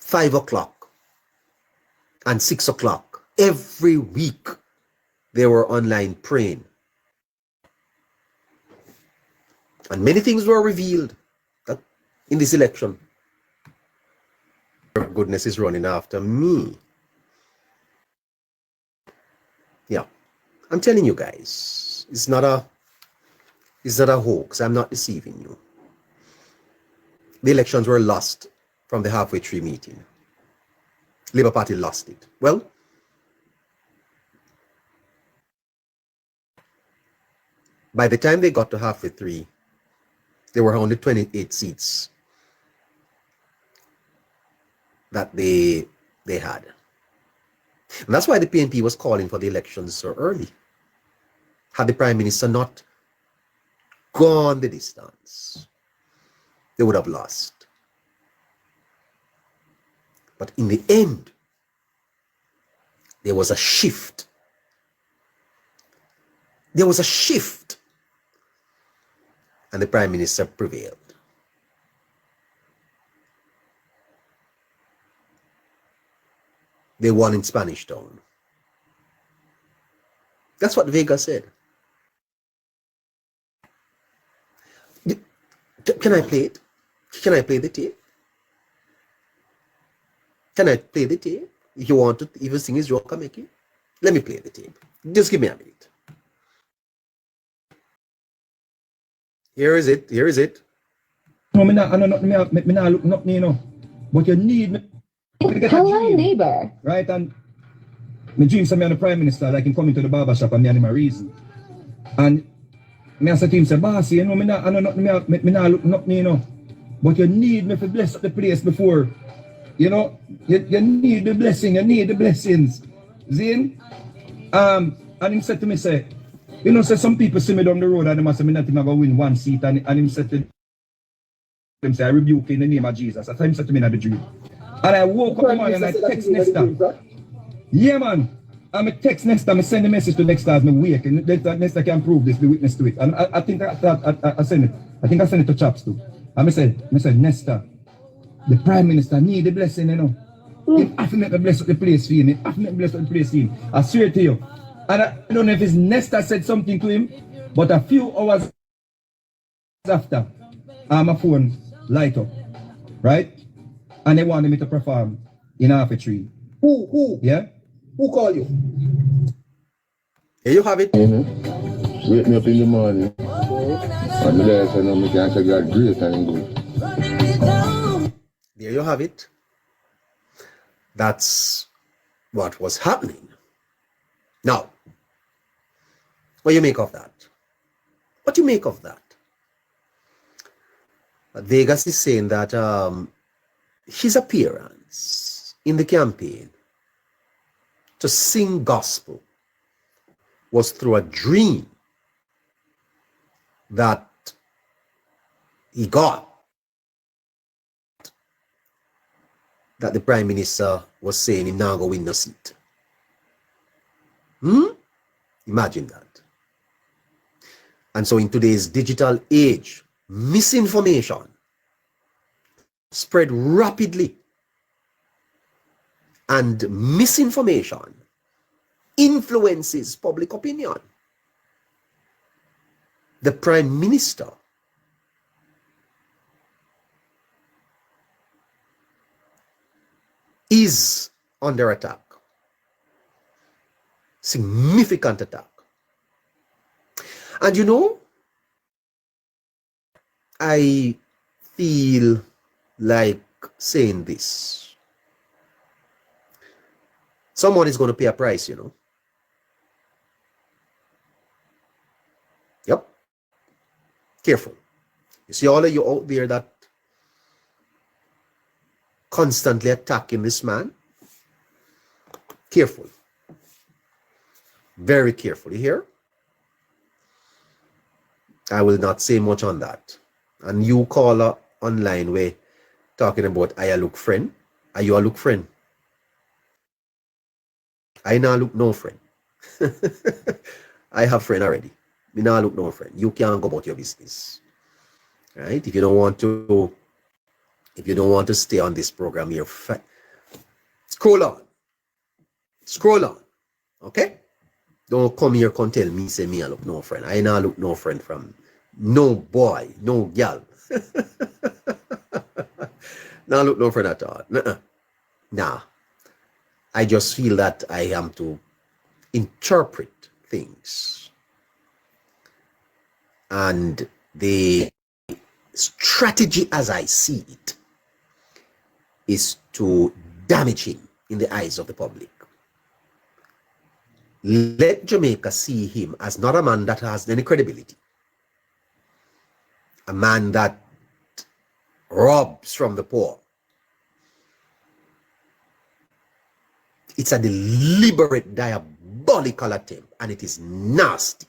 5 o'clock and 6 o'clock. Every week they were online praying. And many things were revealed in this election. Goodness is running after me. Yeah, I'm telling you guys, it's not a hoax. I'm not deceiving you. The elections were lost from the halfway tree meeting. Labour Party lost it. Well, by the time they got to halfway tree, there were only 28 seats that they had. And that's why the PNP was calling for the elections so early. Had the Prime Minister not gone the distance, they would have lost. But in the end, there was a shift. There was a shift. And the Prime Minister prevailed. They won in Spanish Town. That's what Vega said. Can I play it? Can I play the tape? Can I play the tape? If you want to even sing his joke, make it. Let me play the tape. Just give me a minute. Here is it. Here is it. No, me not look nothing, you know. But you need me. Hello, neighbor. Right, and me dream some me and the Prime Minister, like him coming to the barber shop and me and him a reason. And me and him say, boss, you know, me not look nothing, you know. But you need me to bless up the place before. You know, you need the blessing, you need the blessings. Zin? And him said to me, say, you know, say some people see me down the road and they say me not even going to win one seat. And him said to them, say, I rebuke you in the name of Jesus. That's how him said to me in the dream. And I woke up in the morning and I text Nesta. Yeah, man. I'm a text Nesta, I send a message to Nesta as me wake. And Nesta can prove this, be witness to it. And I think I send it. I think I send it to Chaps too. And I said, Nesta, the Prime Minister need the blessing, you know. He have to make me bless up the place for him. He have to make me bless up the place for him. I swear to you. And I don't know if it's Nesta said something to him, but a few hours after, my phone light up. Right? And they wanted me to perform in half a tree. Who? Yeah? Who called you? Here you have it. Wake me up in the morning. And I said, no, I can't say God great and good. There you have it. That's what was happening. Now, what do you make of that? What do you make of that? Vegas is saying that his appearance in the campaign to sing gospel was through a dream that he got, that the Prime Minister was saying he now go win no seat. Imagine that. And so in today's digital age, misinformation spread rapidly, and misinformation influences public opinion. The Prime Minister is under attack. Significant attack. And you know, I feel like saying this. Someone is going to pay a price, you know. Yep. Careful. You see all of you out there that constantly attacking this man? Careful. Very careful. You hear? I will not say much on that. And you caller online way talking about I look friend. Are you a look friend? I now look no friend. I have friend already. Me now look no friend. You can't go about your business. Right? If you don't want to stay on this program here, Scroll on. Scroll on. Okay? Don't come here and tell me, say me I look no friend. I not look no friend from no boy, no gal. Now look no friend at all. Nah. I just feel that I am to interpret things. And the strategy as I see it is to damage him in the eyes of the public. Let Jamaica see him as not a man that has any credibility. A man that robs from the poor. It's a deliberate, diabolical attempt, and it is nasty.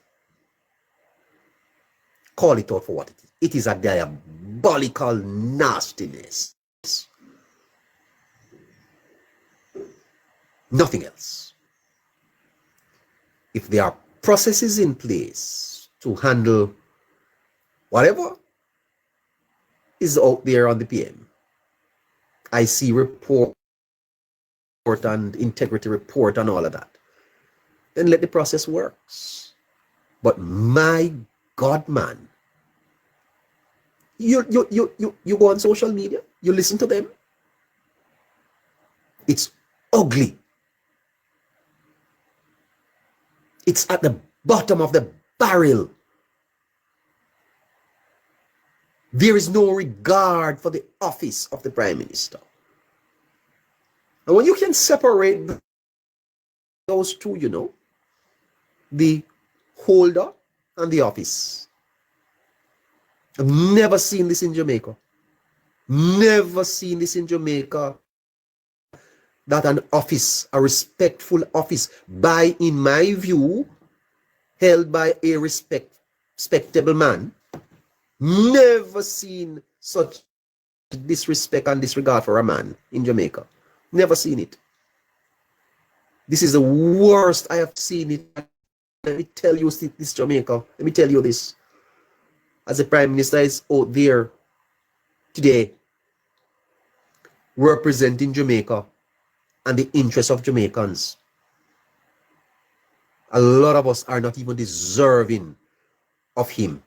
Call it out for what it is. It is a diabolical nastiness. Nothing else. If there are processes in place to handle whatever is out there on the PM, I see report and integrity report and all of that, then let the process works. But my God, man, you go on social media, you listen to them. It's ugly. It's at the bottom of the barrel. There is no regard for the office of the Prime Minister. And when you can separate those two, you know, the holder and the office. I've never seen this in Jamaica. Never seen this in Jamaica. That an office, a respectful office, by, in my view, held by a respectable man. Never seen such disrespect and disregard for a man in Jamaica. Never seen it. This is the worst I have seen it. Let me tell you this, Jamaica. Let me tell you this. As the Prime Minister is out there today representing Jamaica and the interests of Jamaicans, a lot of us are not even deserving of him.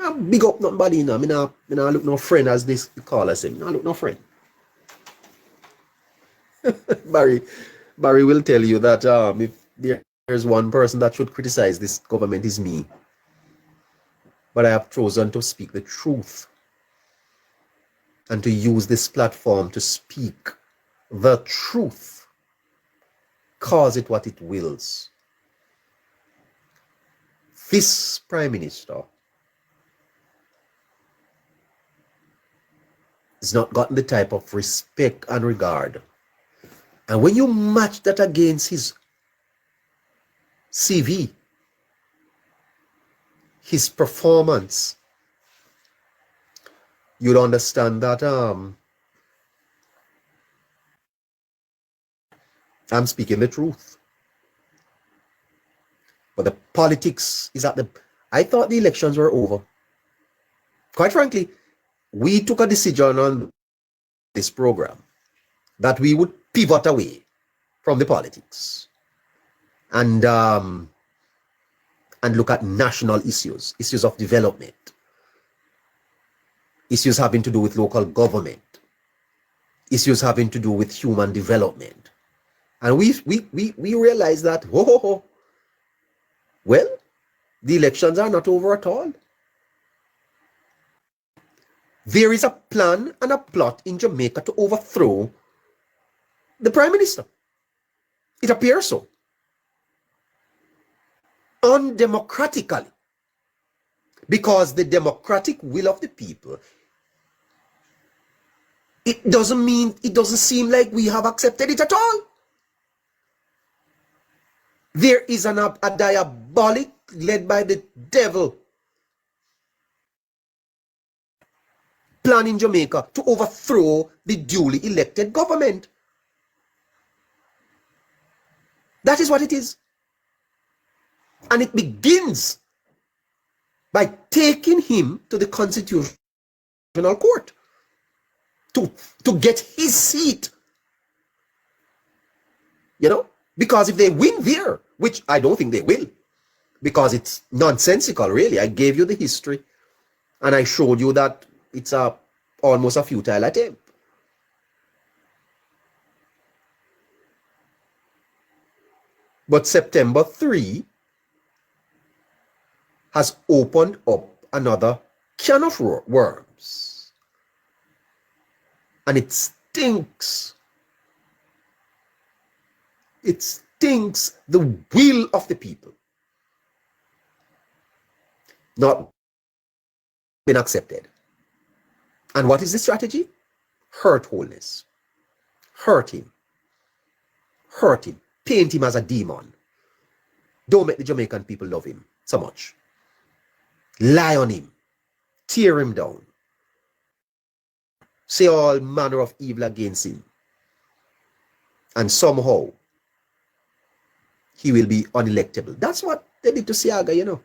I big up nobody now. I look no friend as this call us him. I look no friend. Barry will tell you that if there's one person that should criticize this government is me. But I have chosen to speak the truth and to use this platform to speak the truth. Cause it what it wills. This Prime Minister has not gotten the type of respect and regard. And when you match that against his CV, his performance, you'll understand that I'm speaking the truth. But the politics is at the... I thought the elections were over. Quite frankly, we took a decision on this program that we would pivot away from the politics and look at national issues of development, issues having to do with local government, issues having to do with human development. And we realized that, well, the elections are not over at all. There is a plan and a plot in Jamaica to overthrow the Prime Minister. It appears so. Undemocratically. Because the democratic will of the people, it doesn't seem like we have accepted it at all. There is a diabolic, led by the devil, plan in Jamaica to overthrow the duly elected government. That is what it is. And it begins by taking him to the Constitutional Court to get his seat You know, because if they win there, which I don't think they will, because it's nonsensical, really. I gave you the history and I showed you that it's almost a futile attempt. But September 3 has opened up another can of worms. And it stinks. It stinks the will of the people not been accepted. And what is the strategy? Hurt Holness. Hurt him. Hurt him. Paint him as a demon. Don't make the Jamaican people love him so much. Lie on him. Tear him down. Say all manner of evil against him. And somehow, he will be unelectable. That's what they did to Siaga, you know.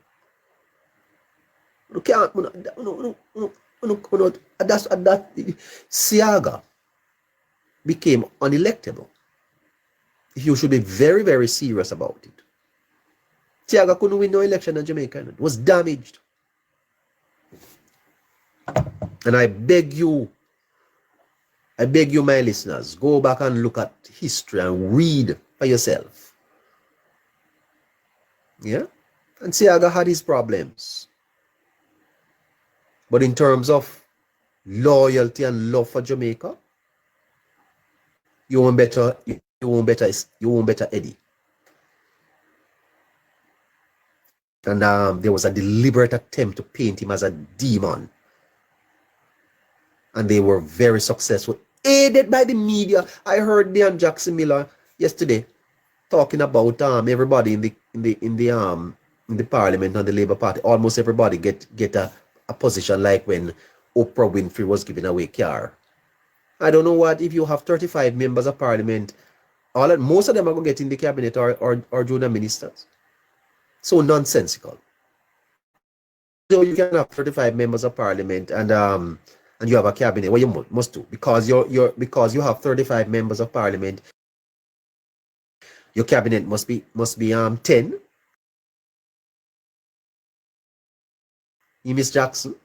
You can't, Siaga became unelectable. You should be very, very serious about it. Siaga couldn't win no election in Jamaica. It was damaged. And I beg you, my listeners, go back and look at history and read for yourself. Yeah? And Siaga had his problems. But in terms of loyalty and love for Jamaica, you won't better Eddie. And there was a deliberate attempt to paint him as a demon. And they were very successful, aided by the media. I heard Dan Jackson Miller yesterday talking about everybody in the parliament and the Labour Party. Almost everybody get a position like when Oprah Winfrey was giving away car. I don't know what, if you have 35 members of parliament, most of them are going to get in the cabinet or junior ministers. So nonsensical. So you can have 35 members of parliament and you have a cabinet. Well, you must do, because because you have 35 members of parliament. Your cabinet must be 10. You Miss Jackson.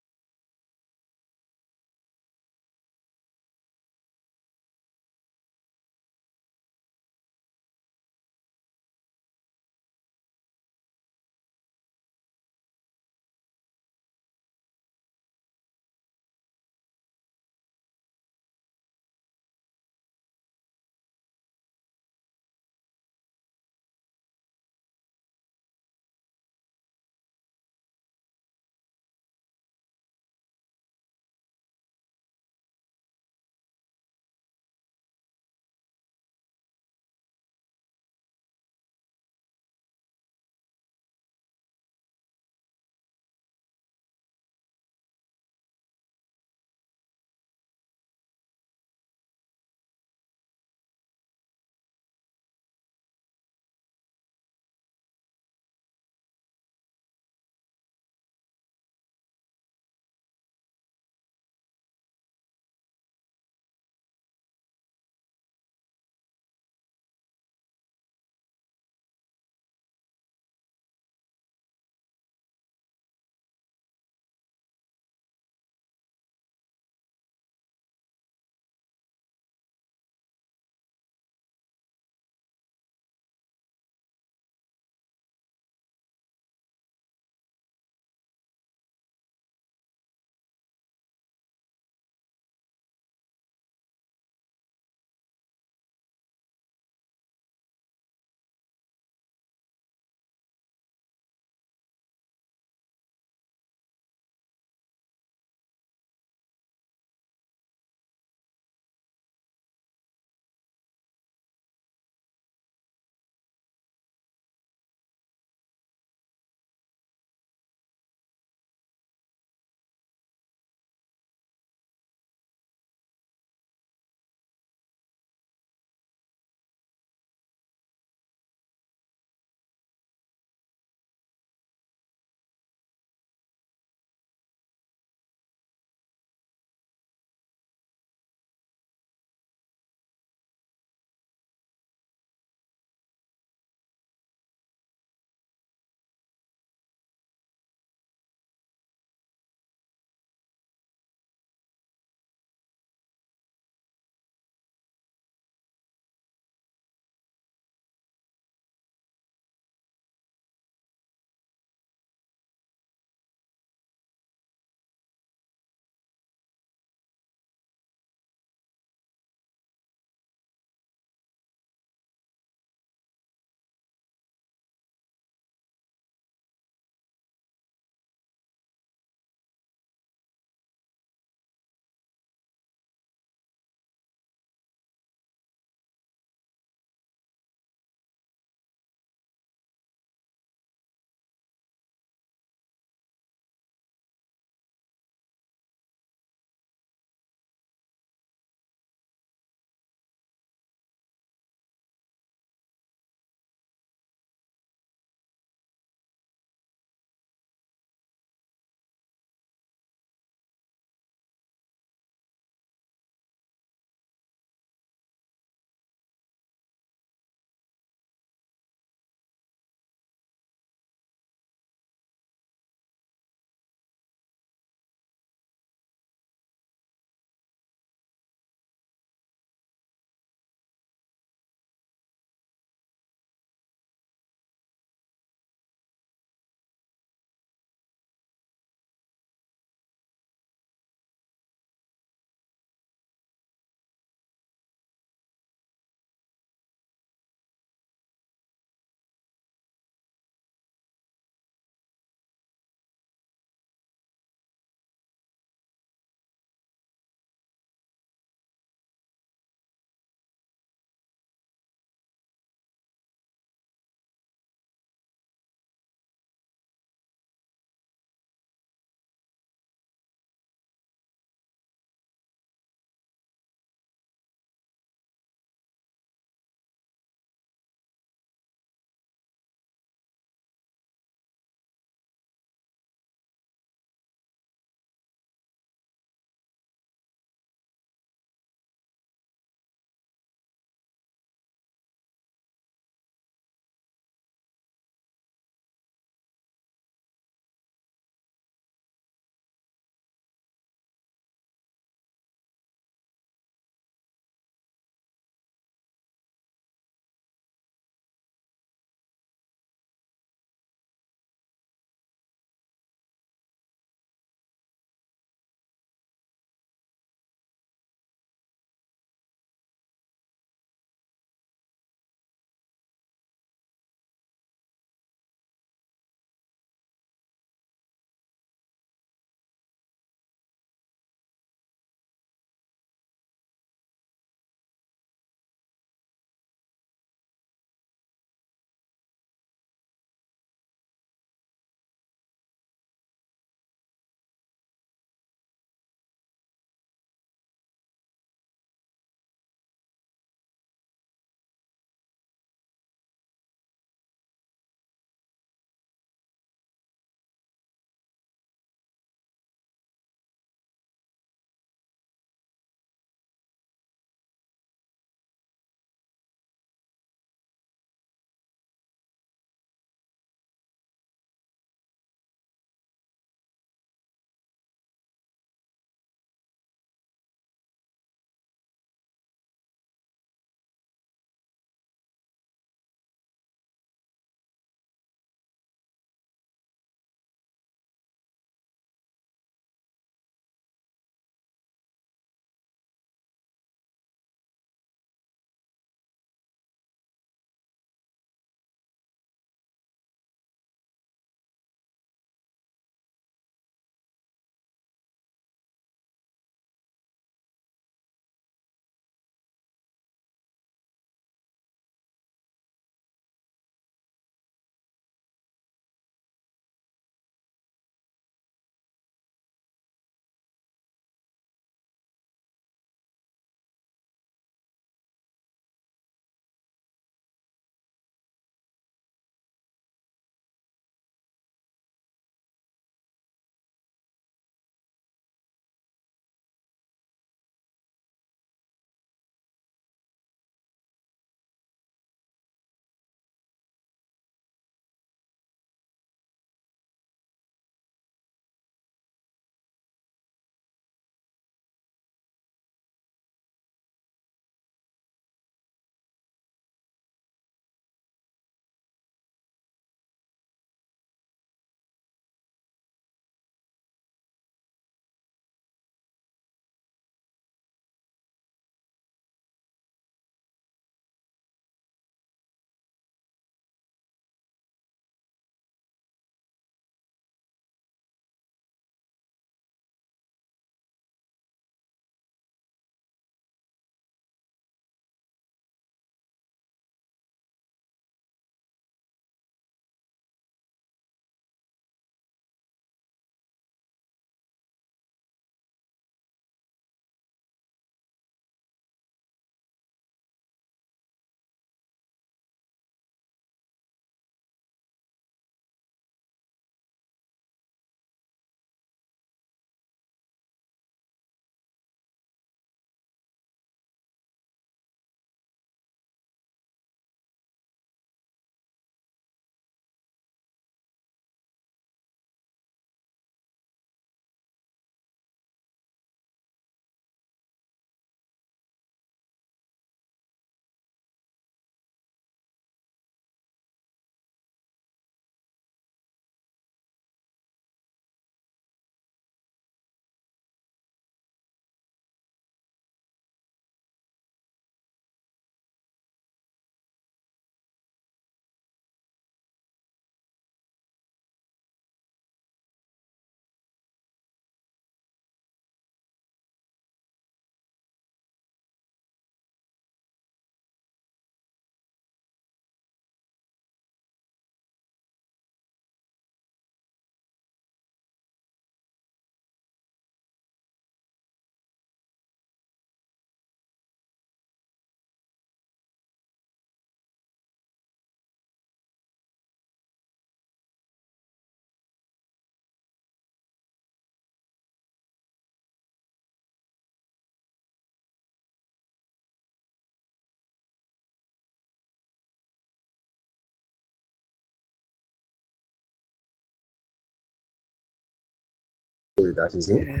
That is it.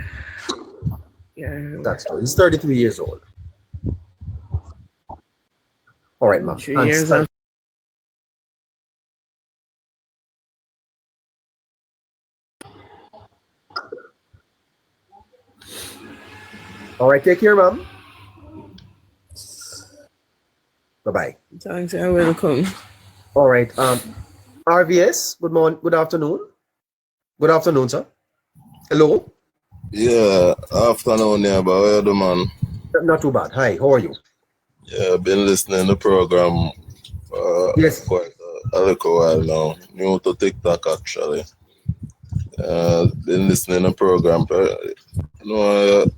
Yeah. That's true. He's 33 years old. All right, ma'am. 3 years old. All right, take care, ma'am. Bye-bye. Thanks, you're welcome. All right. RVS, good morning, good afternoon. Good afternoon, sir. Hello? Yeah, afternoon, yeah, but where the man? Not too bad. Hi, how are you? Yeah, I've been listening to the program Yes. quite a little while now. New to TikTok, actually. Been listening to the program. You know,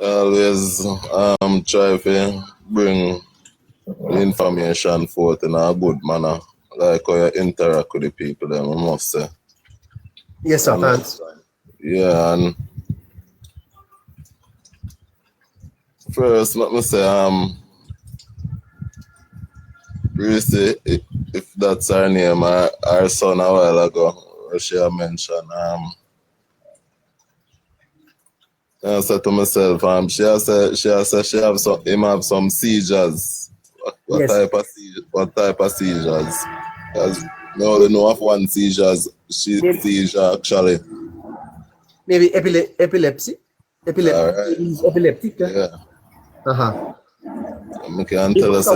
I always try to bring the information forth in a good manner. Like how you interact with the people, then I must say. Yes, sir. And, Thanks. yeah, and first, let me say, Reese, if that's her name, our son a while ago, she mentioned, I said to myself, she has said she have some seizures. What Yes. type of seizures? Because we only know of one seizure actually. Maybe epilepsy. All right. He's epileptic. Yeah. Uh-huh. I can tell us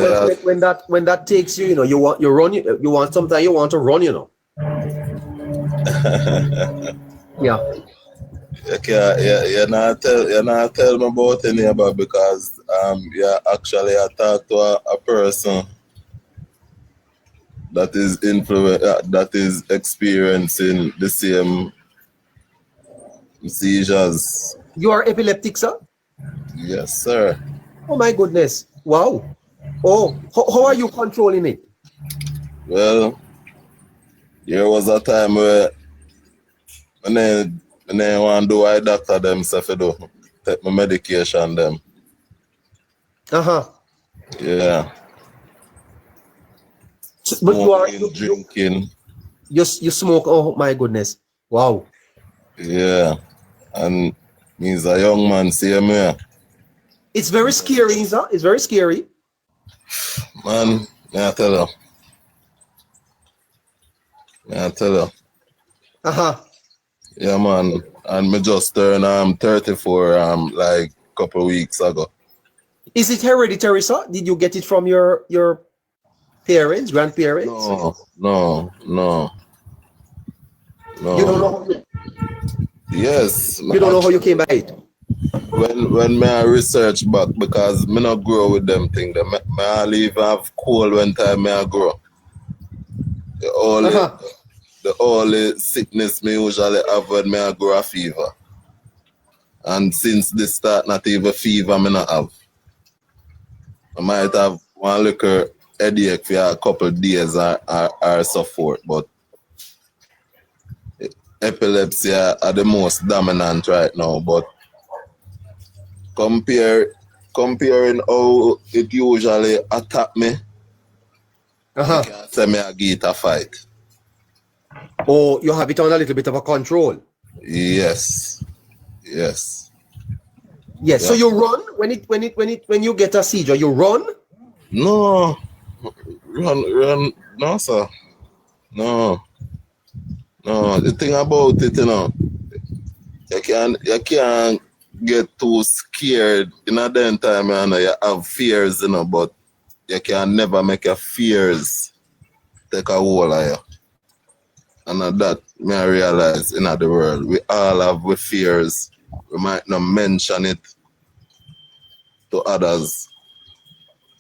when that takes you, you want sometimes you want to run, Yeah. You're not tell me about any about because actually I talked to a person that is that is experiencing the same seizures. You are epileptic, sir? Yes, sir. Oh my goodness. Wow. Oh, how are you controlling it? Well, there was a time where when I want to do what doctor them say to do, take my medication them. Uh-huh. Yeah. But you are drinking. You smoke. Oh my goodness. Wow. Yeah. And he's a young man, see me. It's very scary, sir. It's very scary. Man, I tell you. Uh-huh. Yeah, man. And me just turned 34 like a couple of weeks ago. Is it hereditary, sir? Did you get it from your parents, grandparents? No. You don't know. Yes. You don't know how you came by it. When I research back, because me not grow with them thing, me only even have cold when time I grow. The only sickness me usually have when I grow a fever. And since this start, not even fever me not have. I might have one little headache for a couple of days or so forth, but epilepsy are the most dominant right now. But comparing how it usually attack me, I can't say me I get a fight. Oh, you have it on a little bit of a control. Yes. Yes. Yeah. So you run when you get a seizure, you run? No. Run. No, sir. No. The thing about it, you can't get too scared. In a day time, you have fears, but you can never make your fears take a hold of you. And that I realize in the world, we all have fears. We might not mention it to others,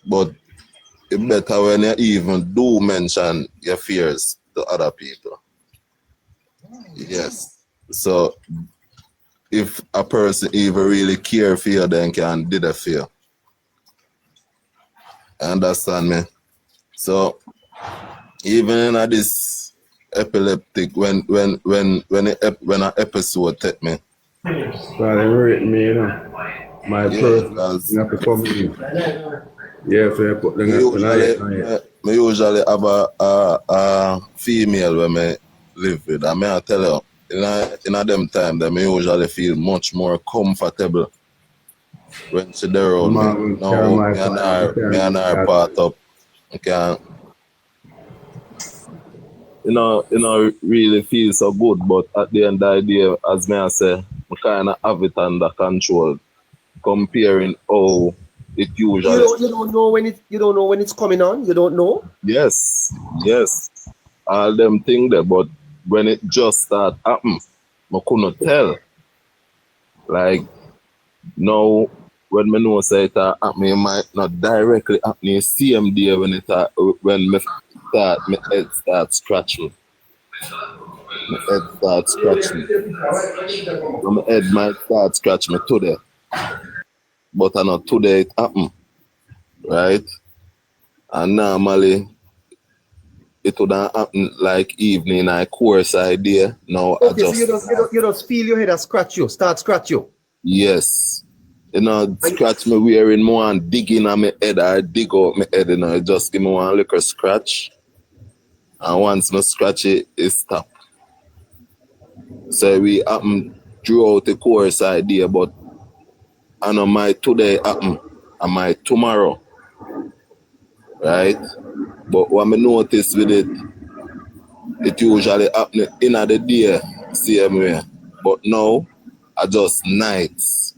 but it's better when you even do mention your fears to other people. Yes. So if a person even really care for you, then can did a fear. Understand me? So even in this epileptic, when an episode take me. Well, they rate me, My person have to come in. Yeah, so you put them me usually have a female when I live with. I tell you, in a them time that me usually feel much more comfortable when she there around me. Now me and her part up. I can really feel so good, but at the end of the day, as me I say, I kinda have it under control. Comparing how it usually You don't know when it's coming on. You don't know. yes, all them things there, but when it just start happen, I couldn't tell. Like now, when me know say it happen, it might not directly happen same day when me start, my head start scratching. My head start scratching. So my head might start scratch me today, but I know today it happen, right? And normally it would happen like evening, I course idea. Now I Okay, just so you don't feel your head and scratch you. Start scratch you. yes. Scratch me wearing more and digging on my head, I dig out my head, it just give me one little scratch. And once I scratch it, it stop. So we happen throughout the course idea, but I know my today happen and my tomorrow. Right? But what I notice with it usually happen in the day, same way. But now, I just nights,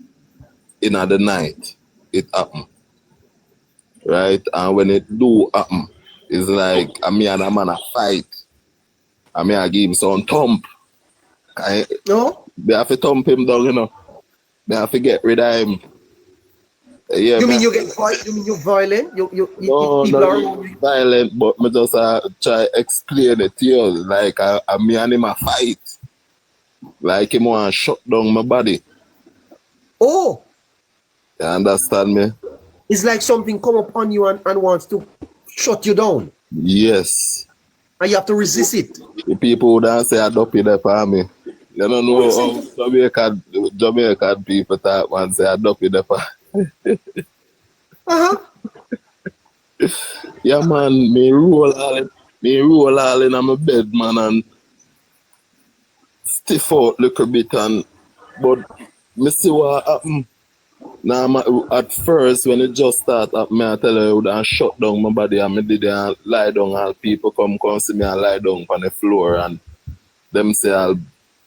in the night, it happen. Right? And when it do happen, it's like me and a man a fight. I give him some thump. No? They have to thump him down, They have to get rid of him. Yeah, You mean you mean you're violent? no, People are not violent, but me just try explain it to you. Like me and him a fight. Like him want to shut down my body. Oh, You understand me? it's like something come up on you and wants to shut you down. Yes. And you have to resist it. The people who don't say adopt it for me. You don't know how Jamaican people talk and say adopt it for. Uh-huh. Yeah, man, me roll all in my bed, man, and stiff out a little bit, but me see what happen. Now, at first, when it just start up, I tell you, I would have shut down my body and I did lie down, all people come see me and lie down on the floor, and them say all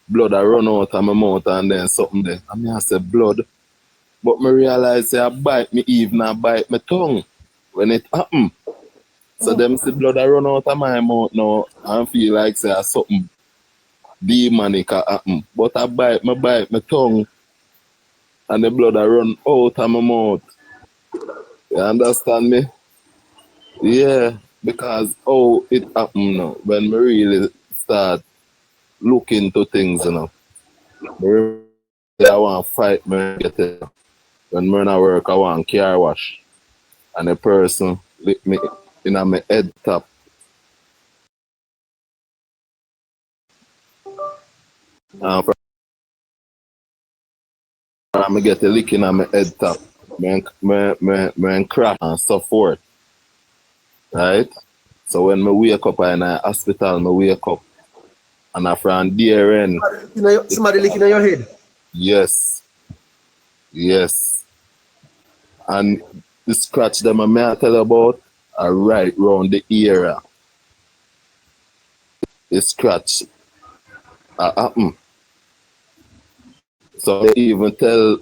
blood I run out of my mouth and then something there. And I say blood, but me realize say I bite me even, I bite my tongue when it happen. So them see blood I run out of my mouth now and feel like say something demonic happen. But I bite my tongue and the blood I run out of my mouth. You understand me? Yeah, because it happen now when me really start looking into things, I want to fight me get it. When me not work, I want car wash. And the person lick me in my head top. And from I get a licking on my head top. Me crash and so forth. Right? So when me wake up in the hospital, me wake up. And I from there end. Somebody licking on your head. Yes. And the scratch that I tell you about are right round the ear. The scratch happen. So I even tell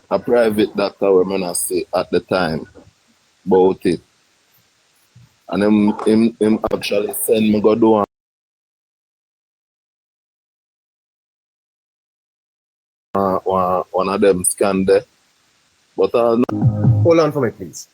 a private doctor when I say at the time about it. And him actually send me go do one of them scan there. But Hold on for me, please.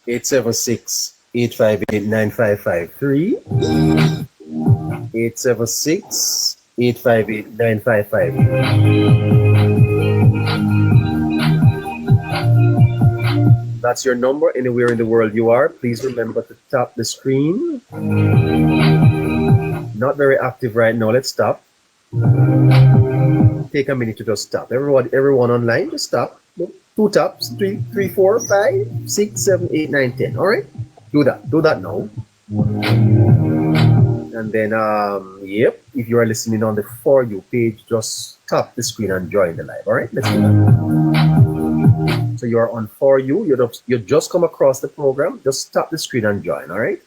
(876-858-9553). 876 858 955. That's your number anywhere in the world you are. Please remember to tap the screen. Not very active right now. Let's stop. Take a minute to just stop. Everyone online, just stop. 2 taps, 3, 4, 5, 6, 7, 8, 9, 10. All right? Do that now. And then, yep, if you are listening on the For You page, just tap the screen and join the live. All right? Let's do that. So you are on For You. You just come across the program. Just tap the screen and join. All right?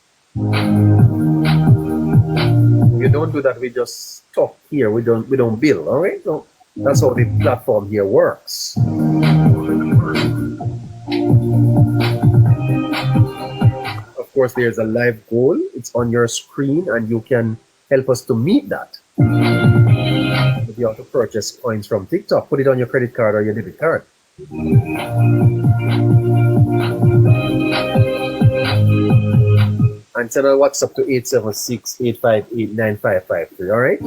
If you don't do that, we just talk here. We don't build. All right? So that's how the platform here works. Of course, there's a live goal. It's on your screen, and you can help us to meet that. If you have to purchase coins from TikTok, put it on your credit card or your debit card. And send a WhatsApp to 876 858 9553. All right?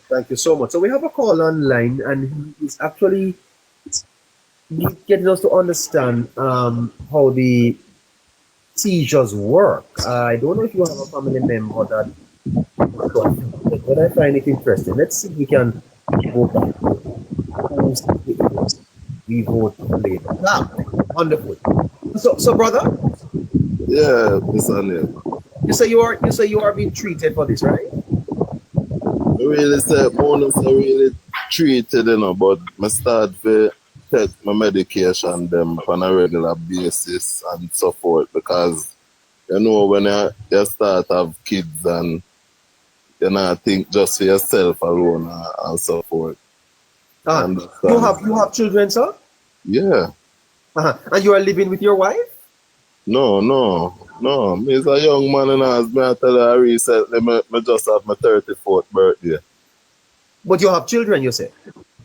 Thank you so much. So we have a call online, and he's actually getting us to understand how the seizures work. I don't know if you have a family member that, but I find it interesting. Let's see if we can go back. We vote later. Ah, wonderful. So brother? Yeah, Miss Anil. You say you are being treated for this, right? Really say bonus are really treated, but I start to take my medication them on a regular basis and so forth, because when you start to have kids and you not think just for yourself alone and so forth. You have children, sir? Yeah. And you are living with your wife? No. Me is a young man, and as me I tell her recently, me just have my 34th birthday. But you have children, you say?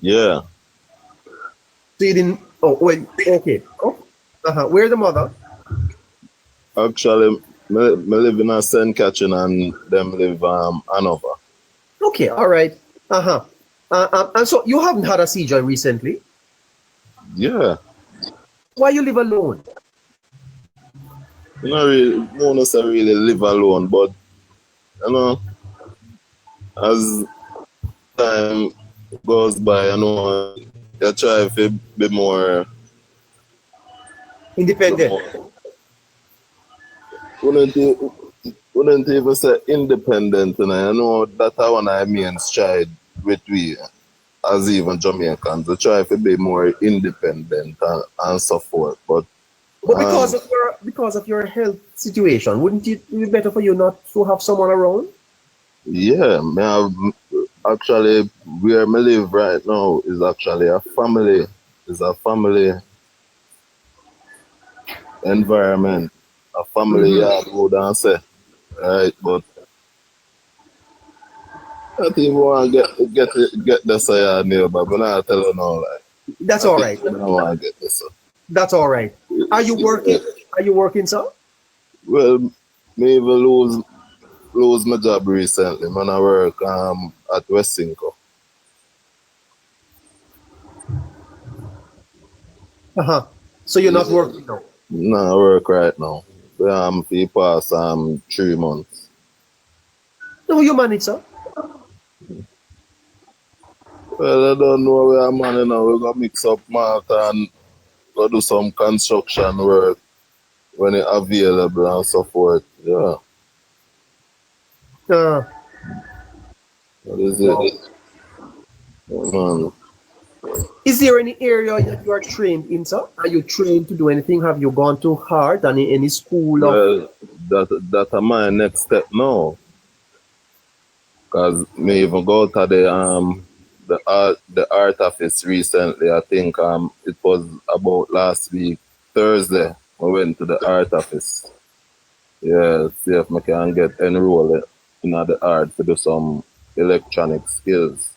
Yeah. So you didn't... Oh, well, okay. Oh. Where's the mother? Actually, me live in a St. Catherine and them live Hanover. Okay, all right. And so you haven't had a seizure recently? Yeah. Why you live alone? You know, really, won't necessarily live alone, but as time goes by, you try to be more independent. Wouldn't even say independent, and I know that's one I mean stride with we as even Jamaicans. We try to be more independent and so forth. But because of your health situation, wouldn't it be better for you not to have someone around? Yeah, actually where I live right now is actually a family environment, a family yard, would I say, right? But I don't even want to get this neighbor, but I tell you now, like, that's all right. I don't want to get this. That's all right. Are you working? Are you working, sir? Well, me even lose my job recently. Man, I work at West Cinco. So you're not working now? No, I work right now. For past 3 months. No, you manage, sir? Well, I don't know where I'm at now. We're going to mix up math and go do some construction work when it's available and so forth. Yeah. What is it? Man. Is there any area that you are trained in, sir? Are you trained to do anything? Have you gone to hard and in any school? Well, that's my next step now. Because me even go to the art office recently. I think it was about last week, Thursday. I went to the art office. Yeah, see if I can get enrolled in the art to do some electronic skills.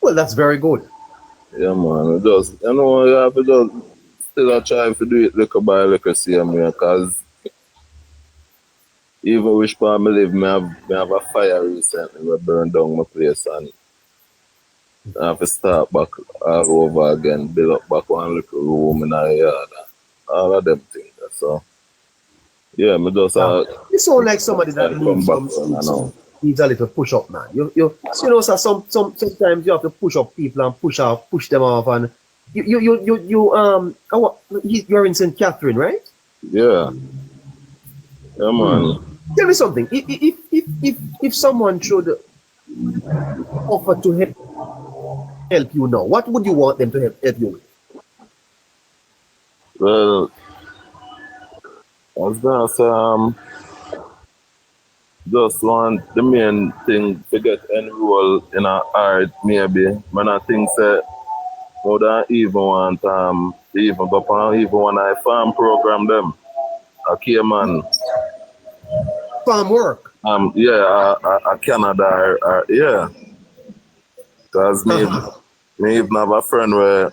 Well, that's very good. Yeah, man. Just, you know, you have to just still try to do it little by little, same way, because even which part I live, me have a fire recently we burned down my place, and I have to start back all over again, build up back one little room in a yard, all of them things. So, yeah, me just You sound like somebody that come back on now. needs a little push up, man. You know, sir, sometimes you have to push up people and push them off, and you're in St. Catherine, right? Yeah. Yeah, man. Tell me something. If someone should offer to help you now, what would you want them to help you with? Well, I was gonna say, just want the main thing to get enrolled in a art, maybe. Man, I think that more than even want even go on even one I farm program them. Okay, man. Farm work. Yeah, Canada, yeah. Cause me even have a friend where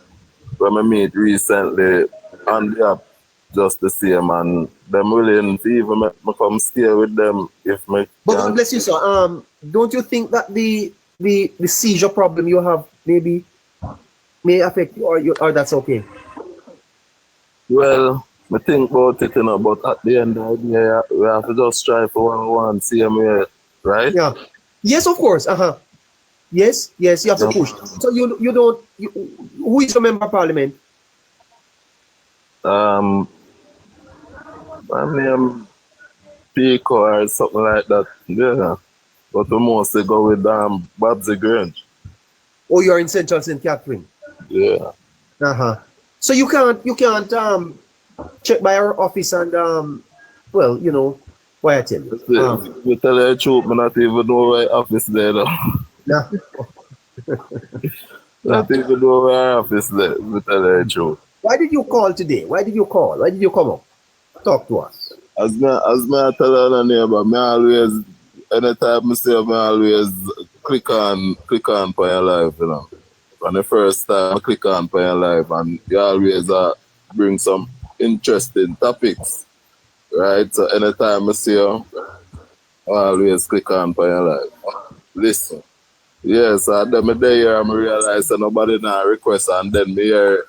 I meet recently on the app just the same, and them willing to even make me come stay with them if me. But God bless you, sir. Don't you think that the seizure problem you have maybe may affect you, or that's okay? Well, I think about it, you know, but at the end of the day, we have to just strive for what we want, same way, right? Yeah. Yes, of course. Yes, you have to push. So you don't. Who is your member of parliament? My name Pico or something like that. Yeah, but we mostly go with Babsy Grange. Oh, you're in Central St. Catherine. Yeah. So you can't check by our office and well, you know, why I tell you. You tell you the truth, but not even know where office there though. Nah. Not even know where office there, to tell you the truth. Why did you call today? Why did you call? Why did you come up? Talk to us. As me I tell her neighbor, me always anytime I see her, me always click on for your life, you know. From the first time I click on for your life, and you always bring some interesting topics. Right? So anytime I see you, I always click on for your life. Listen. Yes, and then me there I realize that nobody now request, and then me hear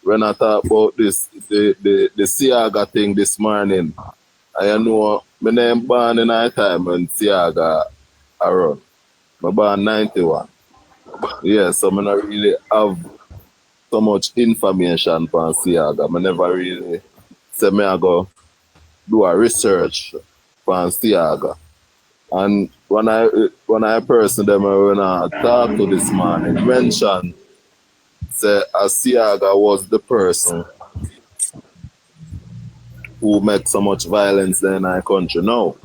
when I talk about this the Siaga thing this morning, I know my name born in that time when Siaga around. I born 91. Yeah, so I not really have so much information on Siaga. I never really say me I go do a research on Siaga. And when I person them when I talk to this man, he mentioned say Siaga was the person who made so much violence in our country now.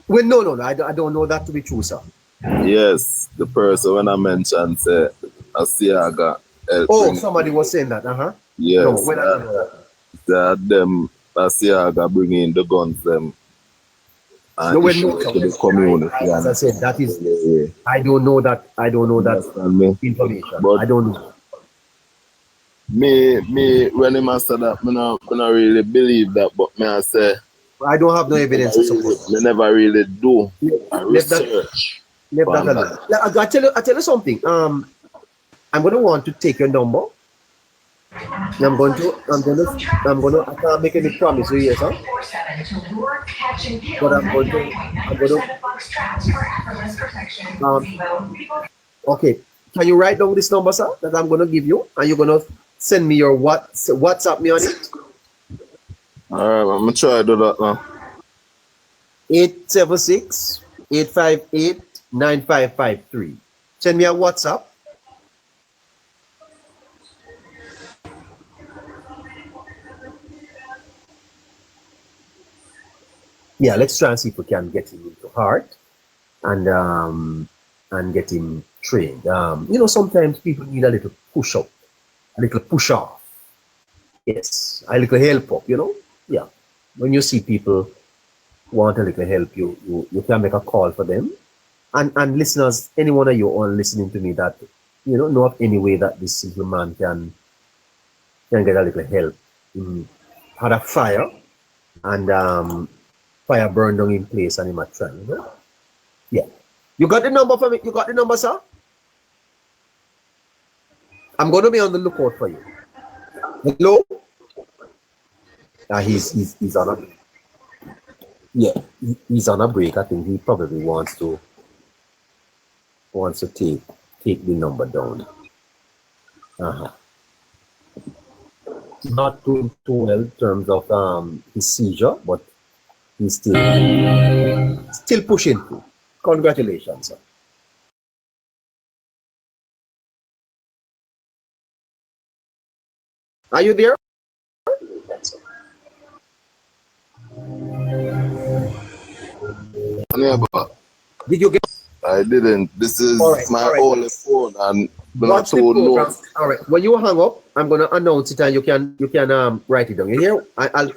Well, no, I don't know that to be true, sir. Yes, the person when I mentioned say Siaga. Oh, somebody was saying that, Yes, no, when I don't know that them Siaga bring in the guns them. And no, to the community. As I said, that is I don't know that information. But I don't know. Me when him said that, I not really believe that, but me I say I don't have no evidence to support. Me never really do research. Left that alone. I tell you something. I'm gonna want to take your number. I'm gonna I can't make any promise to you, sir. But I'm gonna okay. Can you write down this number, sir, that I'm gonna give you, and you're gonna send me your WhatsApp me on it? Alright, I'm gonna try to do that now. 876-858-9553. Send me a WhatsApp. Yeah, let's try and see if we can get him into heart and get him trained. You know, sometimes people need a little push up, a little push off. Yes, a little help up, you know? Yeah. When you see people want a little help, you can make a call for them. And listeners, any one of you all listening to me that know of any way that this simple man can get a little help. He had a fire, and fire burned down in place, and he might try. Yeah. You got the number for me? You got the number, sir? I'm going to be on the lookout for you. Hello? He's on a he's on a break. I think he probably wants to take the number down. Not doing too well in terms of his seizure, but he's still pushing through. Congratulations, sir. Are you there? Neighbor, Did you get? I didn't. This is my only phone, and Watch the program. All right. When you hang up, I'm gonna announce it, and you can write it down. You hear? I'll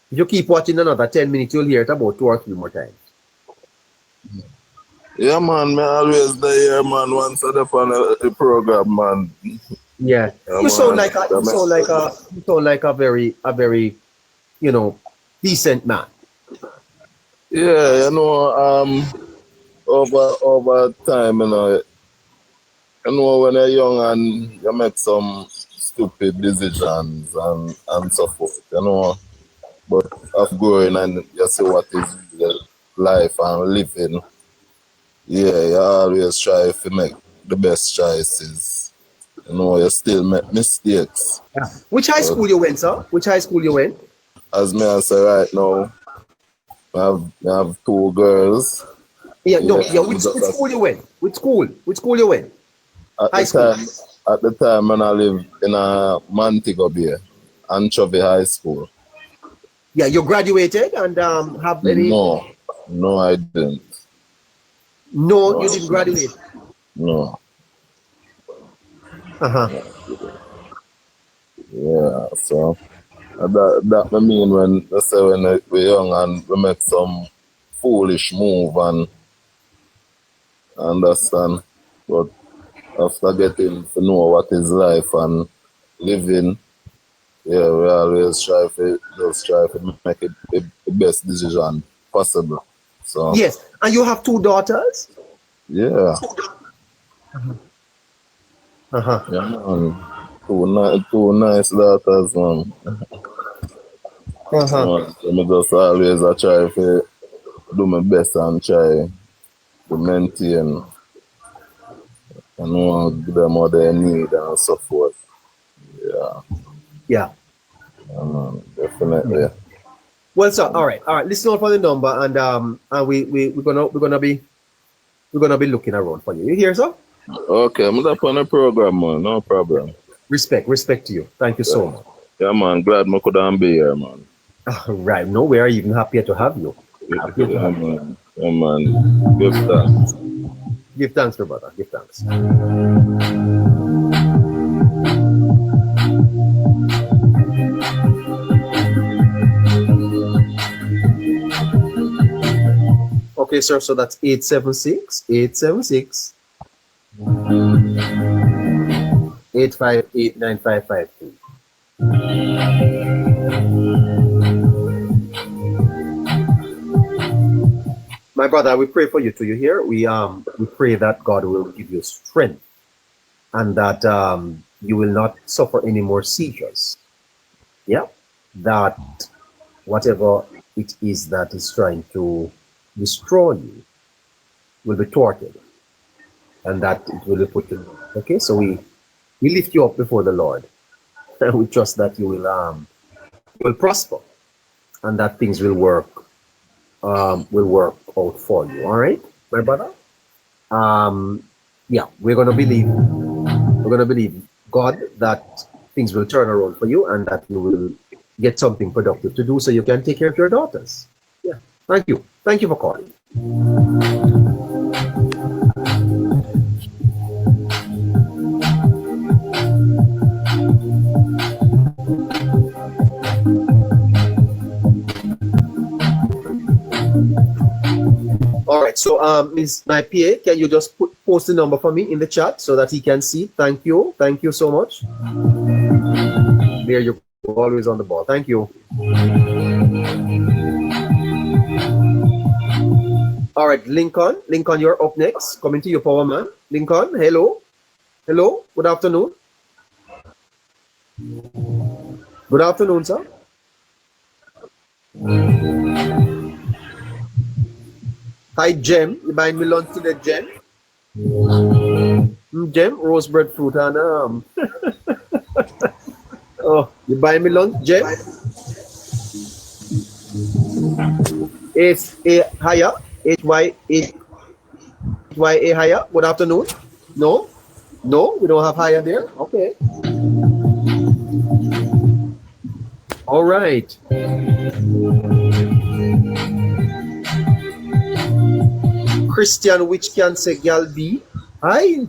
if you keep watching another 10 minutes, you'll hear it about 2 or 3 more times. Yeah, man. Me always there, man. Once I on the program, man. Yeah. You sound like a very decent man. Yeah, over time, when you're young and you make some stupid decisions and so forth, but of growing and you see what is real life and living, you always try to make the best choices. You still make mistakes. Yeah. Which high school you went, sir? Which high school you went? As me I say right now, I have 2 girls. Which school you went? Which school you went? At the time when I lived in a Montego Bay, Anchovy High School. Yeah, you graduated and have any? No, I didn't. No, you didn't graduate. No. Yeah, so that I mean when we're young and we make some foolish move and understand, but after getting to know what is life and living, we always try to make it the best decision possible. So yes, and you have 2 daughters? Yeah. Yeah, man. 2 nice daughters, man. So I just always try to do my best and try to maintain and give them what they need and so forth. Yeah, definitely. Well, sir, all right. Listen out for the number, and we're gonna be looking around for you. You hear, sir? Okay, I'm up on the program, man. No problem. Respect to you. Thank you so much. Yeah, man. Glad I could be here, man. Right. No, we are even happier to have you. Man. Yeah, man. Give thanks. Give thanks, my brother. Give thanks. Okay, sir. So that's 876 858 9552. My brother, we pray for you too. You hear? We pray that God will give you strength and that you will not suffer any more seizures. Yeah, that whatever it is that is trying to destroy you will be thwarted, and that it will be put to. Okay, so we lift you up before the Lord, and we trust that you will prosper, and that things will work out for you. All right, my brother. Yeah, we're gonna believe God that things will turn around for you and that you will get something productive to do so you can take care of your daughters. Yeah, thank you for calling. All right, so Ms. My PA, can you just put post the number for me in the chat so that he can see. Thank you. Thank you so much. There you go. Always on the ball. Thank you. All right, Lincoln. Lincoln, you're up next. Coming to you, Power Man. Lincoln, hello. Hello. Good afternoon. Good afternoon, sir. Hi, Jem. You buying me lunch today, Jem? Jem, roast breadfruit and oh, you buying me lunch, Jem? It's a higher. HYA higher. Good afternoon. No, no, we don't have higher there. Okay. All right. Christian, which can say gal B? Hi.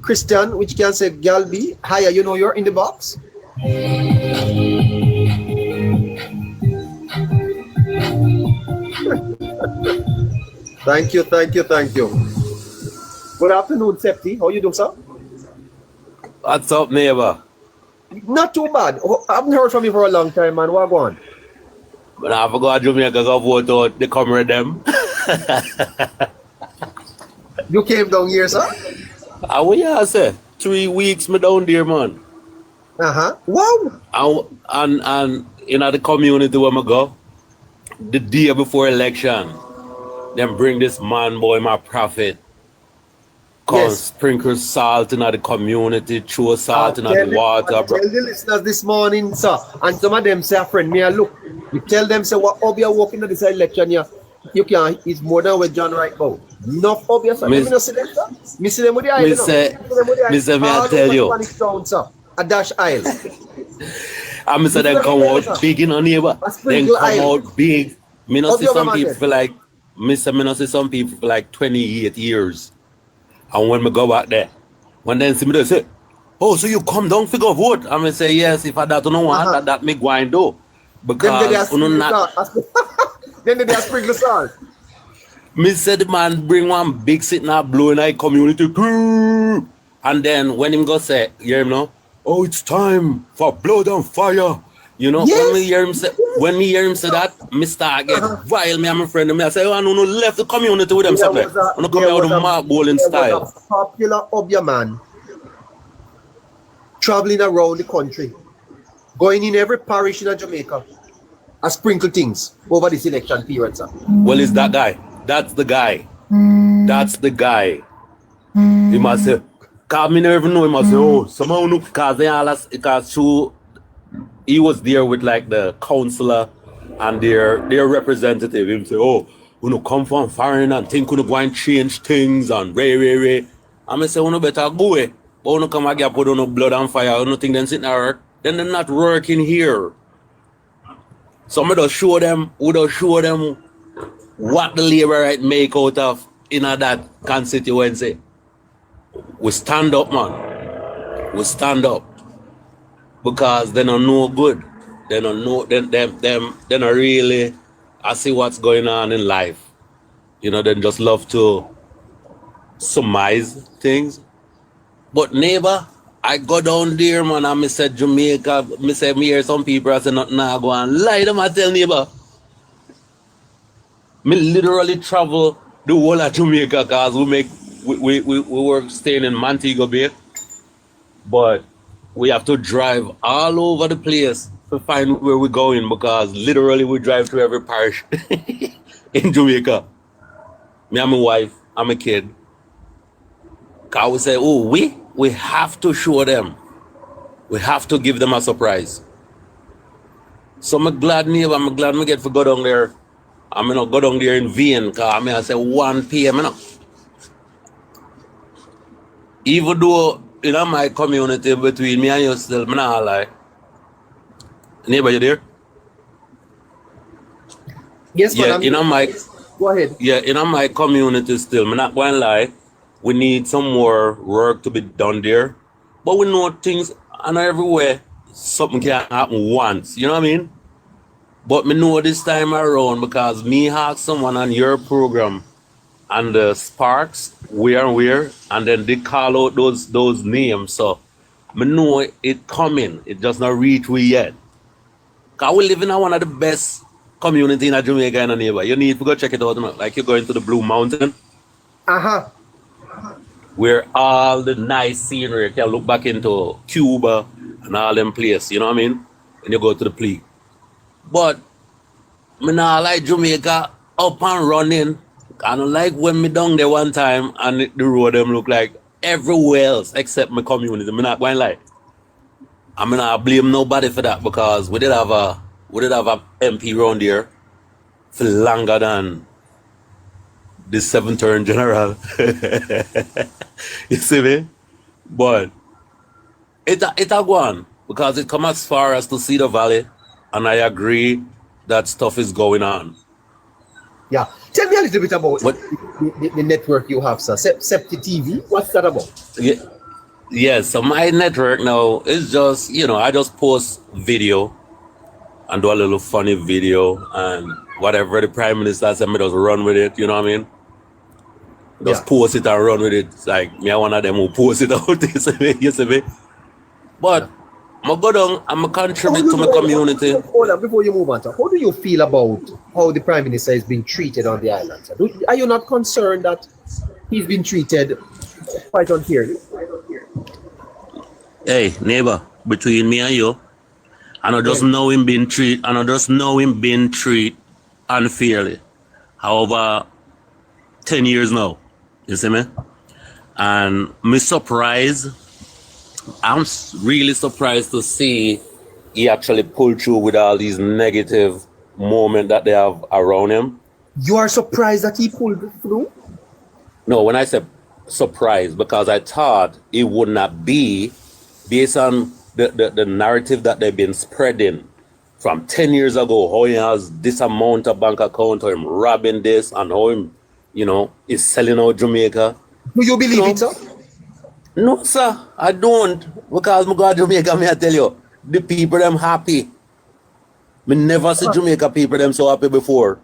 Christian, which can say gal B? Higher, you know you're in the box. Thank you, thank you, thank you. Good afternoon, Septi. How you doing, sir? What's up, neighbor? Not too bad. I haven't heard from you for a long time, man. What going on? But I forgot Jamaica go vote out the comrade them. You came down here, sir? How you say? 3 weeks me down there, man. Uh-huh. Wow. And in the community where I go, the day before election, them bring this man boy, my prophet. Come sprinkle salt in the community, throw salt in the water, bro. Tell the listeners this morning, sir, and some of them say, friend, me, look, you tell them, say, what up you're walking at this election, you can't, it's more than what John right about. Enough obvious, sir. Let me not see them, sir. Me see them with the eye, me say, me I tell you. Town, sir. A dash aisle. And me say, then come out big in a neighbor. Then come out big. Me not see some people for like, me not see some people for like 28 years. And when me go back there, when then see me they say, oh, so you come down to go vote? And me say, yes, if I don't know what, that me go and do. Because then they sprinkle salt. Me said the man bring one big sitting up blowing like community. And then when him go say, you hear him now? Oh, it's time for blood and fire. You know, when me hear him say that, me start get vile. Me and my friend, me I say, oh, I no left the community with them somewhere. I come out with a mark bowling style. Was a popular obia man traveling around the country, going in every parish in Jamaica, and sprinkle things over this election period, sir. Well, it's that guy. That's the guy. That's the guy. He must say, cause me never know. He must say, oh, someone who because he was there with like the councillor and their representative. Him say, oh, we no come from foreign and think we no go and change things and ray. And I say, we no better go away. But we no come again put on no blood and fire. We no think them sitting there. Then they're not working here. So we just show them what the labor right make out of in that constituency. We stand up, man. We stand up. Because they don't know good. They don't know them they don't really I see what's going on in life. You know, they just love to surmise things. But neighbor, I go down there, man, and I said Jamaica, me say me hear some people I say nothing I go and lie them I tell neighbor. Me literally travel the whole of Jamaica because we work staying in Montego Bay. But we have to drive all over the place to find where we're going because literally we drive to every parish in Jamaica. Me and my wife and my kid. Cause we say, oh, we have to show them. We have to give them a surprise. So I'm glad neighbor, I'm glad me get to go down there. I'm gonna go down there in vain cause I say 1 p.m. You know? Even though in my community between me and you still, I'm not lie. Neighbor, you there? Yes, yeah, but go ahead. Yeah, in my community still, I'm not going to lie. We need some more work to be done there. But we know things and everywhere something can happen once, you know what I mean? But me know this time around because me asked someone on your program and the sparks, where, and then they call out those names. So me know it coming. It just not reach we yet. Cause we live in one of the best community in Jamaica and a neighbor. You need to go check it out, man. Like you're going to the Blue Mountain, where all the nice scenery you can look back into Cuba and all them places, you know what I mean? And you go to the plea. But me not like Jamaica up and running. I don't like when me down there one time and the road them look like everywhere else except my community. Me not going like. I mean, I blame nobody for that because we did have a MP around here for longer than the 7th term general. You see me? But it a go on because it come as far as to see the valley, and I agree that stuff is going on. Yeah. Tell me a little bit about the network you have, sir. Septi TV. What's that about? Yeah, so my network now is just, I just post video and do a little funny video and whatever the Prime Minister said, me just run with it, you know what I mean? Just post it and run with it. It's like me, one of them who post it out, you see me? But I go down and I contribute to my community. Hold on, before you move on, sir. How do you feel about how the Prime Minister is being treated on the island, sir? Are you not concerned that he's been treated quite unfairly? Hey, neighbor, between me and you, I don't just know him being treated unfairly. However, 10 years now, you see me? And I'm really surprised to see he actually pulled through with all these negative moments that they have around him. You are surprised that he pulled through? No, when I said surprised, because I thought it would not be based on the narrative that they've been spreading from 10 years ago, how he has this amount of bank account, how him robbing this, and how him, is selling out Jamaica. Do you believe it, sir? No, sir, I don't. Because I go to Jamaica, I tell you, the people them happy. Me never see Jamaica people them so happy before.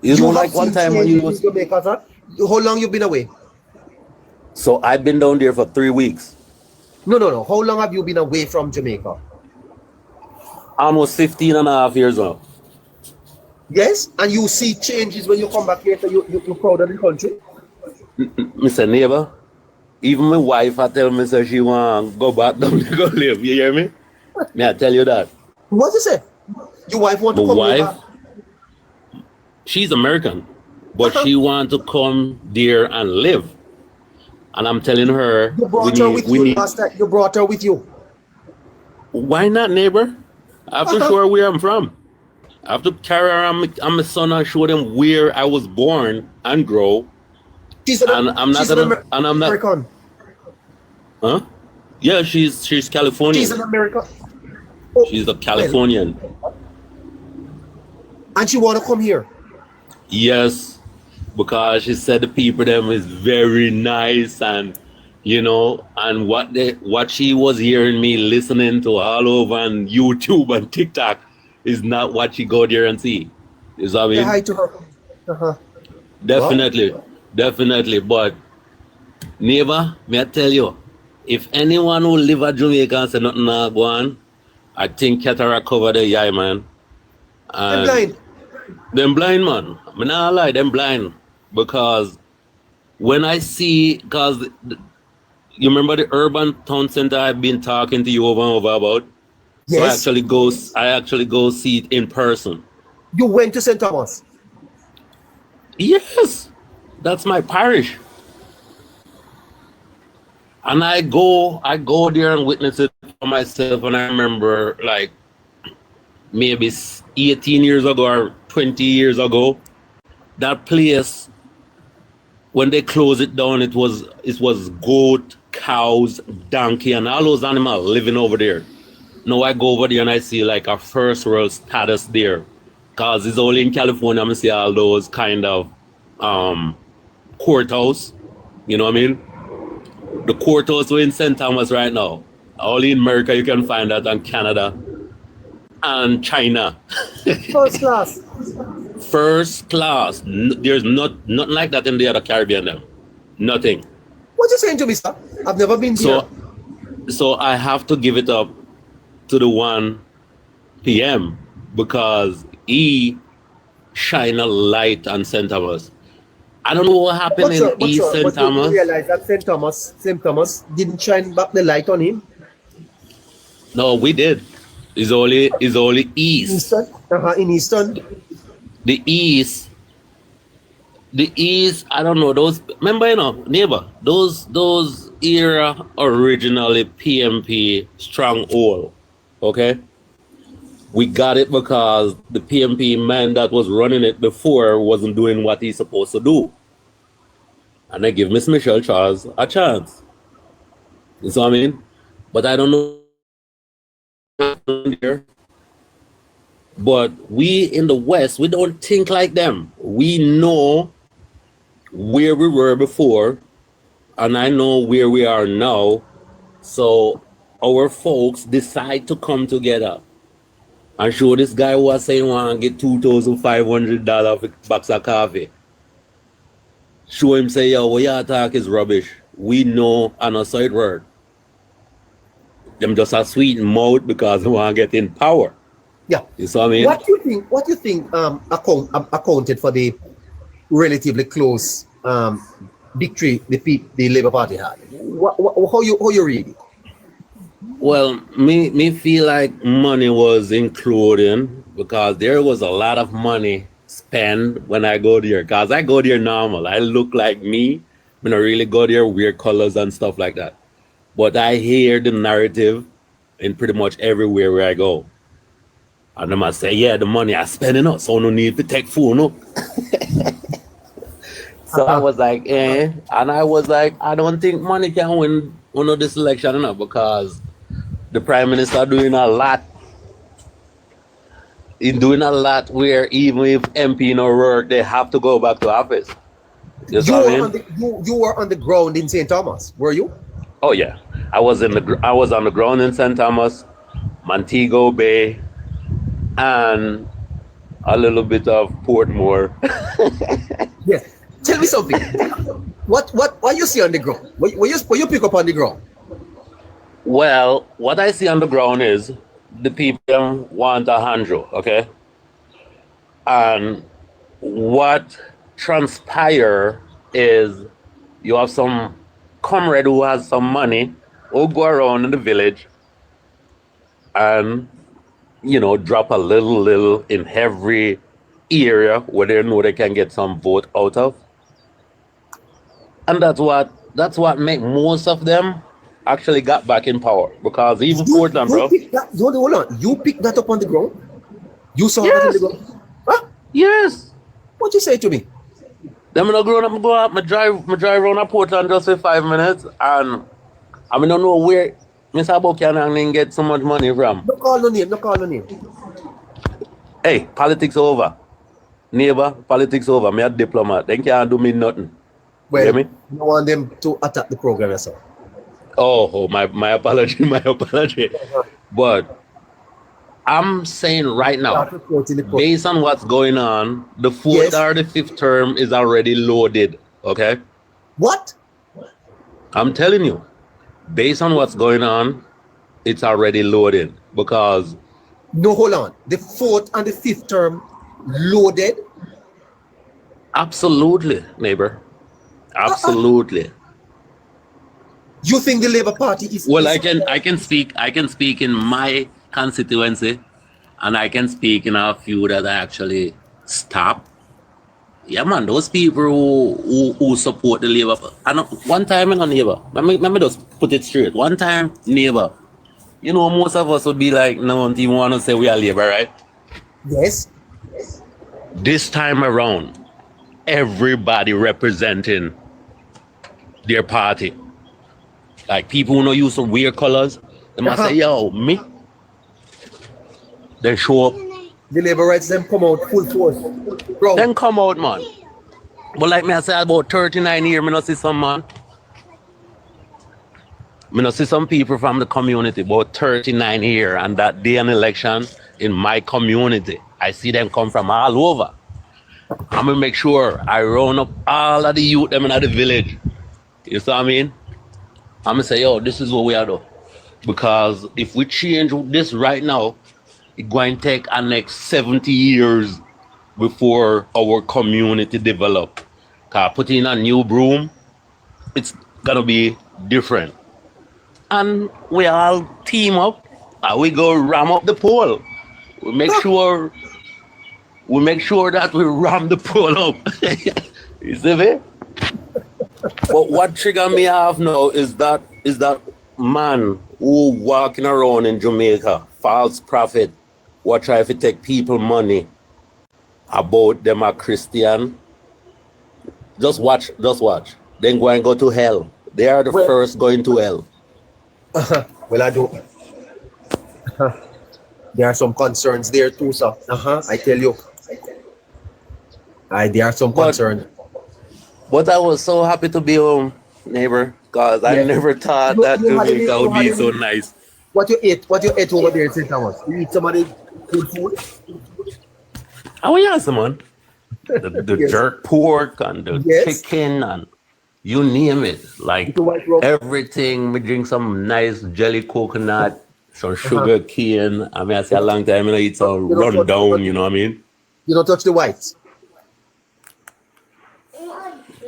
You know, like one time when you was... Jamaica, sir? How long you been away? So I've been down there for 3 weeks. No. How long have you been away from Jamaica? Almost 15 and a half years now. Yes? And you see changes when you come back here, so you're proud of the country? Mr. Neighbor, even my wife, I tell me so she want to go back down to go live. You hear me? May I tell you that? What you say? Your wife want to come back? She's American, but she want to come there and live. And I'm telling her, you brought her with you. Why not, neighbor? I have to show her where I'm from. I have to carry her and my son and show them where I was born and grow. I'm not American. Huh? Yeah, she's Californian. She's an American. She's a Californian. And she want to come here? Yes, because she said the people them is very nice, and and what she was hearing me listening to all over on YouTube and TikTok is not what she go there and see. Is what I mean? Say hi to her. Definitely. But neighbor, may I tell you, if anyone who live at Jamaica and say nothing not go on, I think cataract cover the eye, man. Them blind. Them blind, man. I'm not lie, them blind. Because when I see, because you remember the urban town center I've been talking to you over and over about? Yes. So I actually go see it in person. You went to St. Thomas? Yes. That's my parish. And I go there and witness it for myself. And I remember like maybe 18 years ago or 20 years ago, that place, when they closed it down, it was goat, cows, donkey, and all those animals living over there. Now I go over there and I see like a first world status there. Cause it's only in California I see all those kind of courthouse. You know what I mean? The courthouse we're in St. Thomas right now. Only in America you can find that, and Canada and China. First class. First class. There's nothing like that in the other Caribbean now. Nothing. What you saying to me, sir? I've never been there. So I have to give it up to the 1 p.m. because he shine a light on St. Thomas. I don't know what happened in East St. Thomas. You realize that St. Thomas didn't shine back the light on him? No, we did. It's only East. Eastern? In Eastern? The East, I don't know, those, remember, neighbor, those era originally PMP stronghold, okay? We got it because the PMP man that was running it before wasn't doing what he's supposed to do. And they give Miss Michelle Charles a chance. You see what I mean? But I don't know. But we in the West, we don't think like them. We know where we were before, and I know where we are now. So our folks decide to come together. And sure, this guy was saying, want to get $2,500 for a box of coffee. Show him say, yo, what you talk is rubbish. We know, and also it work. Them just a sweet mouth because they want to get in power. Yeah. You see what I mean? What do you think accounted for the relatively close victory the Labour Party had? How you read it? Well, me feel like money was including because there was a lot of money spent when I go there. Because I go there normal. I look like me. I don't really go there, wear colors and stuff like that. But I hear the narrative in pretty much everywhere where I go. And they must say, yeah, the money I spending up, so no need to take phone up. So I was like, and I was like, I don't think money can win one of this election enough because the Prime Minister doing a lot. He's doing a lot where even if MP no work, they have to go back to office. You were on the ground in St. Thomas, were you? Oh yeah, I was on the ground in St. Thomas, Montego Bay, and a little bit of Portmore. Yes. Tell me something. What you see on the ground? What you pick up on the ground? Well, what I see on the ground is the people want a handle, okay? And what transpire is you have some comrade who has some money who go around in the village and drop a little in every area where they know they can get some vote out of. And that's what make most of them actually got back in power. Because even Portland, bro. Hold on. You picked that up on the ground? You saw Yes. that on the ground? Huh? Yes. What you say to me? Then when I go out, I drive around Portland just for 5 minutes and I don't know where Mr. Buchanan get so much money from. No call no name. Hey, politics over. Neighbor, politics over. Me a diplomat. They can't do me nothing. Well, you hear me? you want them to attack the program yourself. Oh, my apology. But I'm saying right now, based on what's going on, the fourth or the fifth term is already loaded. Okay? What? I'm telling you, based on what's going on, it's already loaded because. No, hold on. The fourth and the fifth term loaded? Absolutely, neighbor. Absolutely. You think the Labour Party is? Well, I can speak in my constituency, and I can speak in a few that I actually stop. Yeah, man, those people who support the Labour. And one time in a neighbor, let me just put it straight. One time, neighbor, most of us would be like, no one even want to say we are Labour, right? Yes. This time around, everybody representing their party. Like people who don't use some weird colors, they must say, yo, me. Then show up. The Labour rights them come out full force. Bro. Then come out, man. But like me, I said about 39 years, I don't see some man. I don't see some people from the community about 39 years and that day an election in my community. I see them come from all over. I'm gonna make sure I round up all of the youth them in the village. You see what I mean? I'm gonna say, yo, this is what we are doing. Because if we change this right now, it's going to take our next 70 years before our community develop. Cause putting a new broom, it's gonna be different. And we all team up and we go ram up the pole. We make sure that we ram the pole up. You see me? But what trigger me off now is that man who walking around in Jamaica, false prophet, what try to take people money about them are Christian. Just watch. Then go and go to hell. They are the first going to hell. Well, I do. There are some concerns there too, sir. I tell you. There are some concerns. But I was so happy to be home, neighbor, because I never thought that Jamaica would be so nice. What you ate over there in St. Thomas? You eat some of the good food? Oh yes, man. The Yes. jerk pork and the Yes. chicken and you name it. Like The white rum. everything. We drink some nice jelly coconut, some sugar cane. I mean, I say a long time I eat some You don't run down, touch- you know what I mean? You don't touch the whites.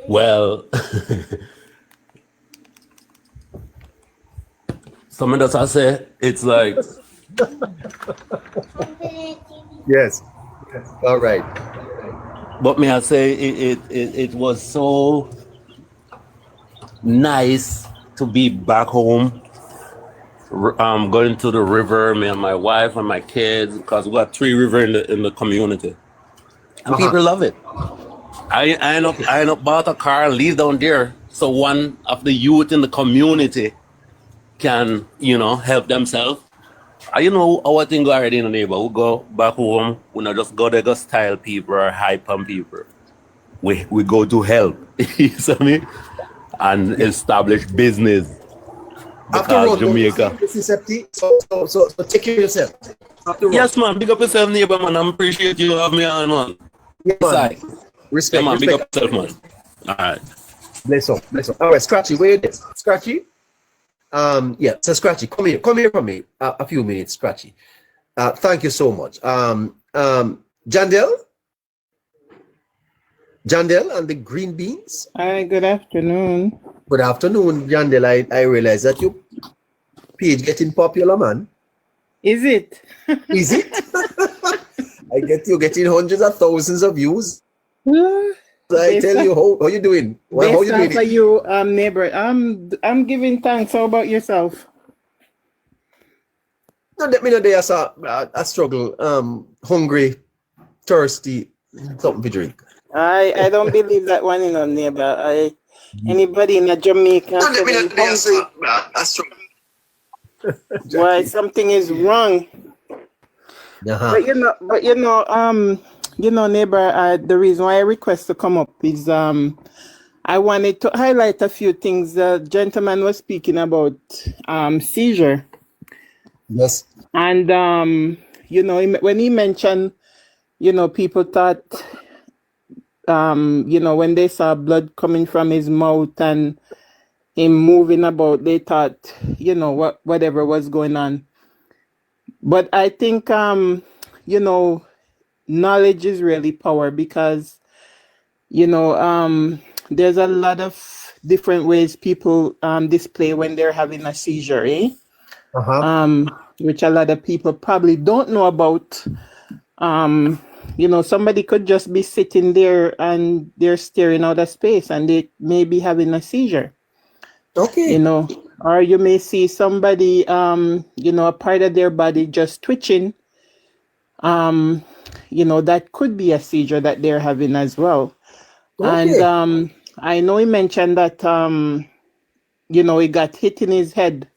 Well, some of us I say it's like Yes. All right. but me I say it was so nice to be back home. Going to the river, me and my wife and my kids, because we got 3 rivers in the community, and people love it. I end up bought a car and leave down there, so one of the youth in the community can help themselves. You know our thing go already in the neighbor. We go back home. We not just go there go style people or hype on people. We go to help. You see me? And establish business. Because Jamaica. So take care of yourself. After Yes, man. Big up yourself, neighbor, man. I appreciate you have me on, man. man. Respect, Yeah, man. Big respect. up yourself, man. All right. Bless up, bless up. All right, Scratchy, where you there? Scratchy? Yeah, so Scratchy, come here from me. A few minutes, Scratchy. Thank you so much. Jandel and the green beans. Hi, good afternoon. Good afternoon, Jandel. I realize that your page getting popular, man. Is it? Is it? I get you getting hundreds of thousands of views. So I tell you, how you doing? Well, how you doing? For you, neighbor. I'm giving thanks. How about yourself? No, let me know there's a struggle. Hungry, thirsty, something to drink. I don't believe that one, neighbor. Anybody in a Jamaica, No, let me know there's a struggle. why something is wrong. But neighbor, the reason why I request to come up is I wanted to highlight a few things. The gentleman was speaking about seizure. Yes. And when he mentioned, people thought when they saw blood coming from his mouth and him moving about, they thought, whatever was going on. But I think knowledge is really power, because there's a lot of different ways people display when they're having a seizure, which a lot of people probably don't know about. Somebody could just be sitting there and they're staring out of space and they may be having a seizure. Okay. Or you may see somebody a part of their body just twitching. That could be a seizure that they're having as well. Okay. And I know he mentioned that he got hit in his head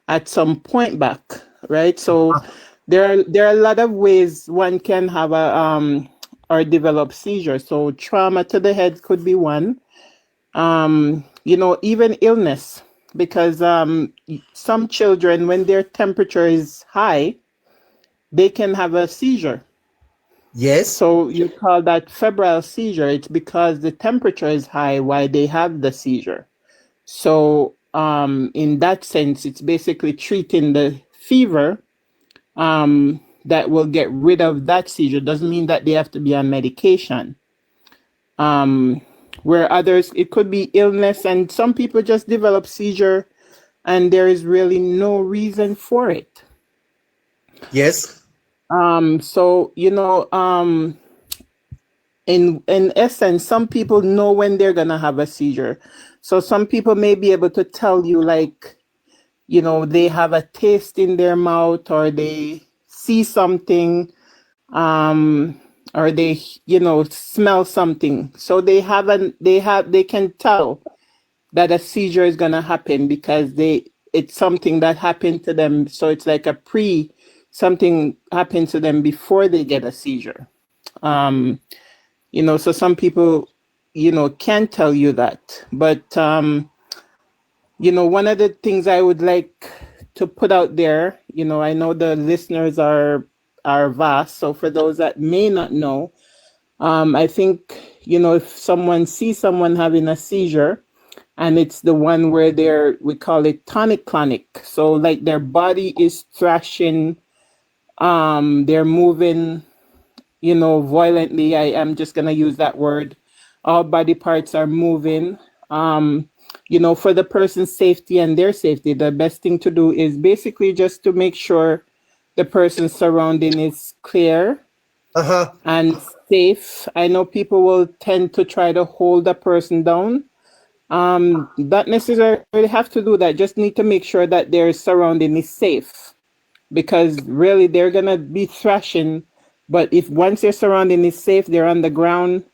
at some point back, right? So there are a lot of ways one can have or develop seizure. So trauma to the head could be one. Even illness, because some children, when their temperature is high, they can have a seizure. Yes. So you call that febrile seizure. It's because the temperature is high while they have the seizure. So in that sense, it's basically treating the fever that will get rid of that seizure. Doesn't mean that they have to be on medication. Where others, it could be illness, and some people just develop seizure and there is really no reason for it. Yes. So in essence, some people know when they're gonna have a seizure. So some people may be able to tell you, like, they have a taste in their mouth, or they see something, or they smell something. So they can tell that a seizure is gonna happen because it's something that happened to them. So it's like something happened to them before they get a seizure. So some people, can tell you that. But, one of the things I would like to put out there, I know the listeners are vast. So for those that may not know, I think, if someone sees someone having a seizure, and it's the one where we call it tonic-clonic. So like their body is thrashing, they're moving, violently. I am just going to use that word. All body parts are moving. For the person's safety and their safety, the best thing to do is basically just to make sure the person's surrounding is clear and safe. I know people will tend to try to hold a person down. Not necessarily have to do that. Just need to make sure that their surrounding is safe, because really they're going to be thrashing. But if once their surrounding is safe, they're on the ground,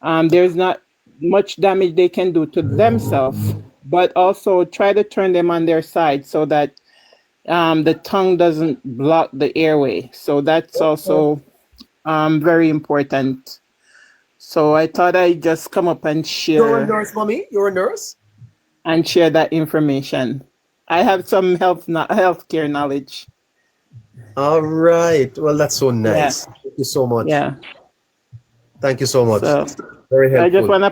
there's not much damage they can do to themselves. But also try to turn them on their side so that the tongue doesn't block the airway. So that's also very important. So I thought I'd just come up and share. You're a nurse, mommy? You're a nurse? And share that information. I have some healthcare knowledge. All right. Well, that's so nice. Yeah. Thank you so much. Yeah. Thank you so much. So, very helpful. I just want to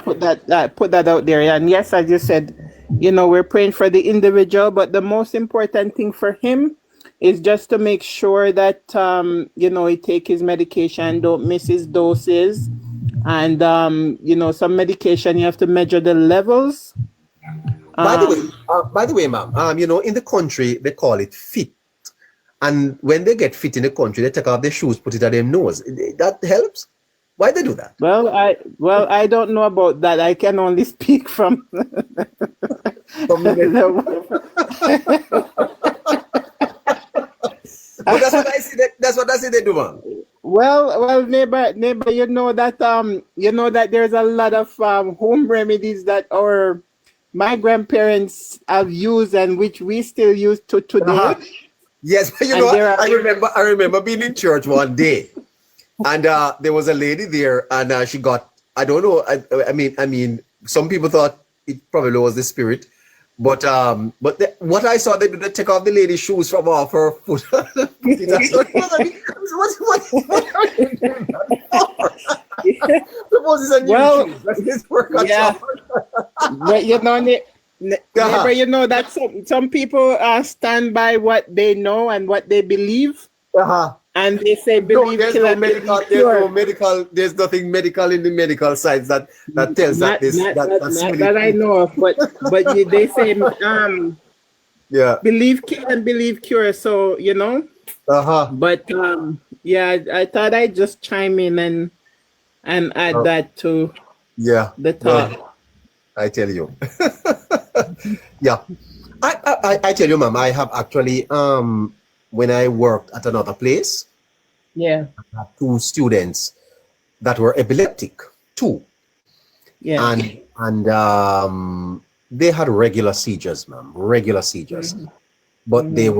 put that out there. And yes, as you said, we're praying for the individual, but the most important thing for him is just to make sure that he take his medication, don't miss his doses. And some medication, you have to measure the levels. By the way, ma'am, in the country they call it fit. And when they get fit in the country, they take off their shoes, put it at their nose. That helps? Why they do that? Well, I don't know about that. I can only speak from But that's what I see. That's what I see they do, man. Well, neighbor, you know that there's a lot of home remedies that my grandparents have used and which we still use to today. Yes, but I remember being in church one day, and there was a lady there, and she got, I don't know, I mean, some people thought it probably was the spirit. But what I saw, they take off the lady's shoes from off her foot. What are you doing that for? Suppose it's a new shoes. That's his workout. Yeah. But that some people stand by what they know and what they believe. And they say believe there's nothing medical in the medical science that tells that I know of, but they say believe kill and believe cure. So but I thought I'd just chime in and add that to the thought. I tell you. Yeah. I tell you, ma'am, I have actually when I worked at another place, I had 2 students that were epileptic too. Yeah. And they had regular seizures, ma'am, regular seizures. Mm-hmm. But they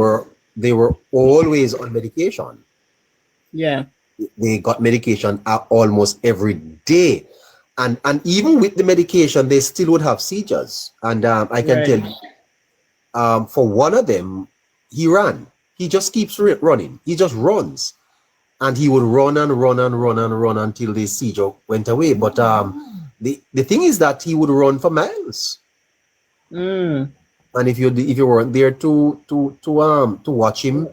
were always on medication. Yeah. They got medication almost every day. And even with the medication, they still would have seizures. And I can tell you, for one of them, he ran. He just keeps running. He just runs. and he would run and run and run and run until the seizure went away. But the thing is that he would run for miles. Mm. And if you weren't there to watch him,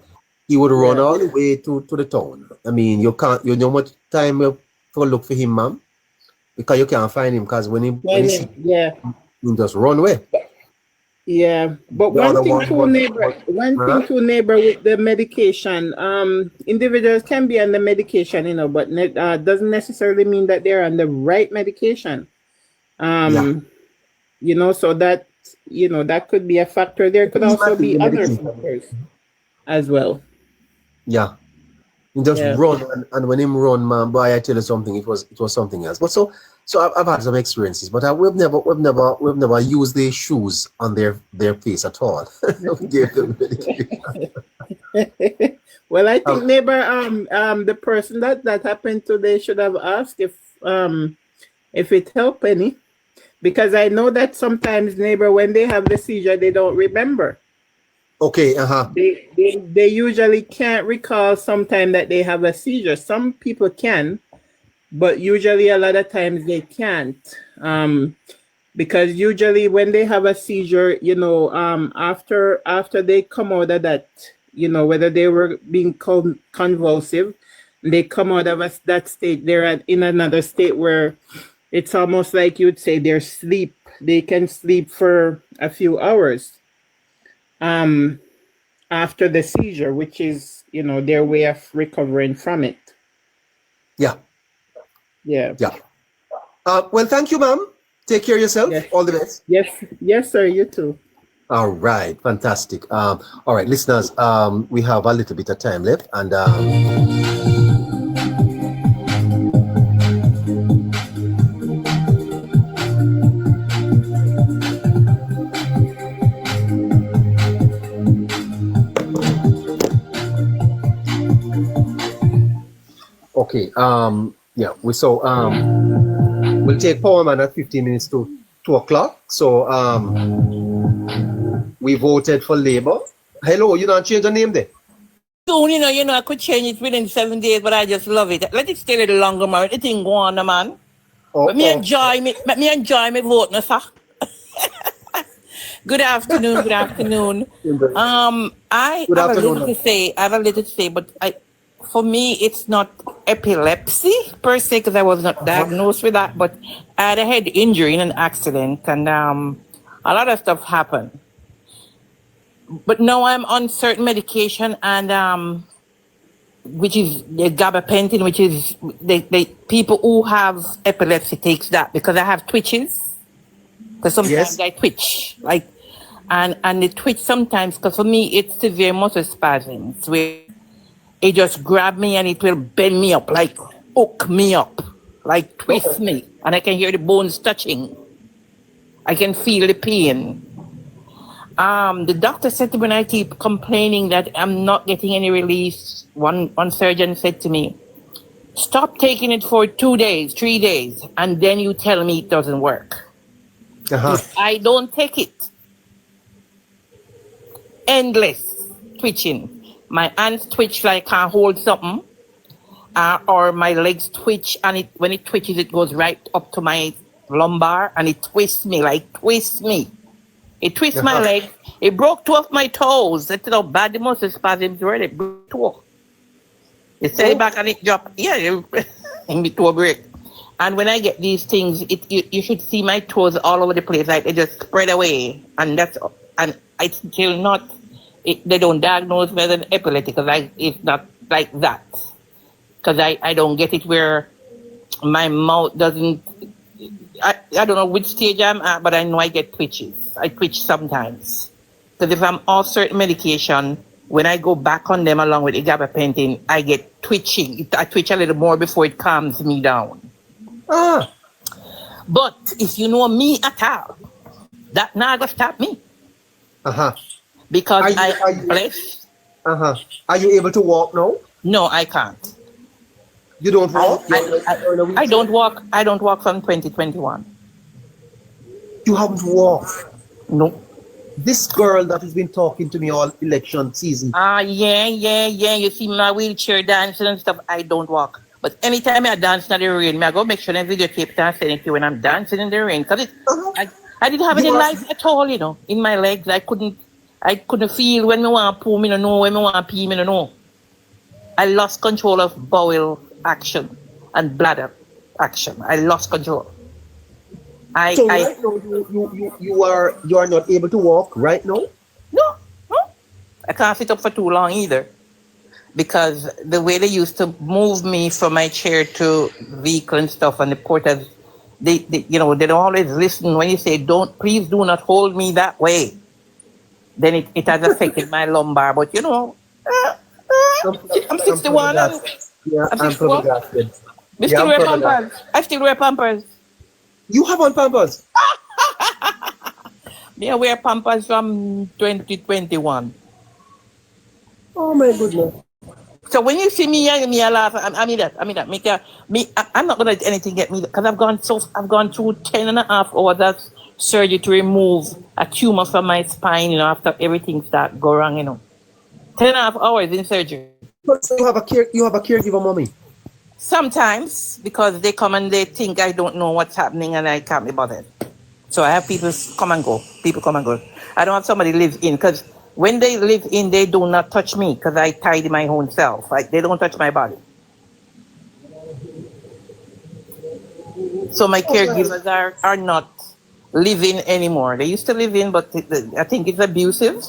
he would run all the way to the town. I mean, you know much time to look for him, ma'am, because you can't find him, because when he see him, he just run away. Yeah, but one thing to neighbor with the medication, individuals can be on the medication, you know, but doesn't necessarily mean that they're on the right medication. You know, so that, you know, that could be a factor. There could also be other factors as well. Yeah. He just run, and when him run, man, boy, I tell you something, it was something else. But so I've had some experiences, but we've never used the shoes on their face at all. Well, I think neighbor, the person that happened to, they should have asked if it helped any, because I know that sometimes neighbor, when they have the seizure, they don't remember. Okay, They usually can't recall sometime that they have a seizure. Some people can, but usually a lot of times they can't. Because usually when they have a seizure, you know, after they come out of that, you know, whether they were being convulsive, they come out of that state, they're in another state where it's almost like you'd say they're sleep. They can sleep for a few hours. After the seizure, which is, you know, their way of recovering from it. Yeah. Yeah. Well, thank you, ma'am. Take care of yourself. Yes. All the best. Yes, sir. You too. All right, fantastic. All right, listeners, we have a little bit of time left, and okay, we'll take Power Man at 15 minutes to 2 o'clock. So we voted for Labour. Hello, you don't change the name there? Soon, you know, I could change it within 7 days, but I just love it. Let it stay a little longer, man. It ain't go on, man. Let me enjoy my vote, no, sir. Good afternoon. I have a little to say, but for me, it's not epilepsy per se, because I was not diagnosed with that, but I had a head injury in an accident, and a lot of stuff happened. But now I'm on certain medication, and which is the gabapentin, which is the people who have epilepsy takes that, because I have twitches. Because sometimes I twitch, like, and the twitch sometimes, because for me it's severe muscle spasms where it just grab me and it will bend me up, like hook me up, like twist me, and I can hear the bones touching. I can feel the pain. The doctor said to me, when I keep complaining that I'm not getting any relief, one surgeon said to me, stop taking it for 2 days, 3 days, and then you tell me it doesn't work. If I don't take it, endless twitching. My hands twitch like I can't hold something, or my legs twitch, and when it twitches, it goes right up to my lumbar, and it twists me, It twists my leg. It broke 2 of my toes. That's how bad the muscle spasms were. It broke 2. It set it back and it dropped. Yeah, in between a break. And when I get these things, you should see my toes all over the place. Like they just spread away, and it's still not. They don't diagnose me as an epileptic, because it's not like that. Because I don't get it where my mouth doesn't. I don't know which stage I'm at, but I know I get twitches. I twitch sometimes. Because if I'm off certain medication, when I go back on them along with the gabapentin, I get twitching. I twitch a little more before it calms me down. But if you know me at all, that not gonna stop me. Because Are you able to walk now? No, I can't. You don't walk? I don't walk. I don't walk from 2021. You haven't walked? No. This girl that has been talking to me all election season. Yeah. You see my wheelchair dancing and stuff. I don't walk. But anytime I dance in the rain, I go make sure I videotape it and send it to you when I'm dancing in the rain. Because I didn't have any life at all, you know, in my legs. I couldn't feel when I want to poo, me no know, when I want to pee, me no know. I lost control of bowel action and bladder action. I lost control. Right now you are not able to walk right now? No. I can't sit up for too long either. Because the way they used to move me from my chair to vehicle and stuff, and the porters, they don't always listen when you say, please do not hold me that way. Then it has affected my lumbar. But I'm 61. I'm 61. I still wear Pampers. I still wear Pampers. You have on Pampers? I wear Pampers from 2021. Oh my goodness. So when you see me I laugh. I mean that. I'm not gonna let anything get me, because I've gone through 10.5 hours of surgery to remove a tumor from my spine, after everything start go wrong, 10.5 hours in surgery. So you have a caregiver, mommy? Sometimes, because they come and they think I don't know what's happening and I can't be bothered. So I have people come and go. I don't have somebody live in, because when they live in, they do not touch me, because I tidy my own self. They don't touch my body. So my caregivers are not living anymore. They used to live in, but I think it's abusive,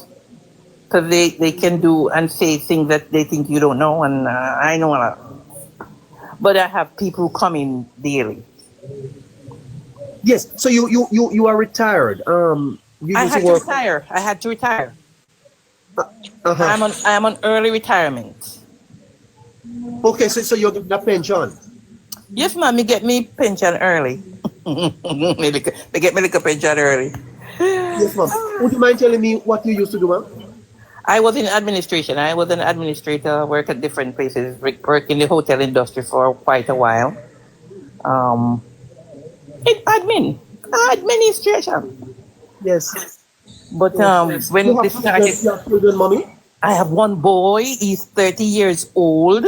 because they can do and say things that they think you don't know, and I know a lot. But I have people coming daily. Yes. So you are retired. I had to retire. I'm on early retirement. Okay, so you're getting a pension? Yes, ma'am. You get me pension early. They get me like a pension early. Yes, ma'am. Would you mind telling me what you used to do, ma'am? I was in administration. I was an administrator, worked at different places, worked in the hotel industry for quite a while. In administration. Yes. But when this started, you have children, mommy? I have one boy. He's 30 years old,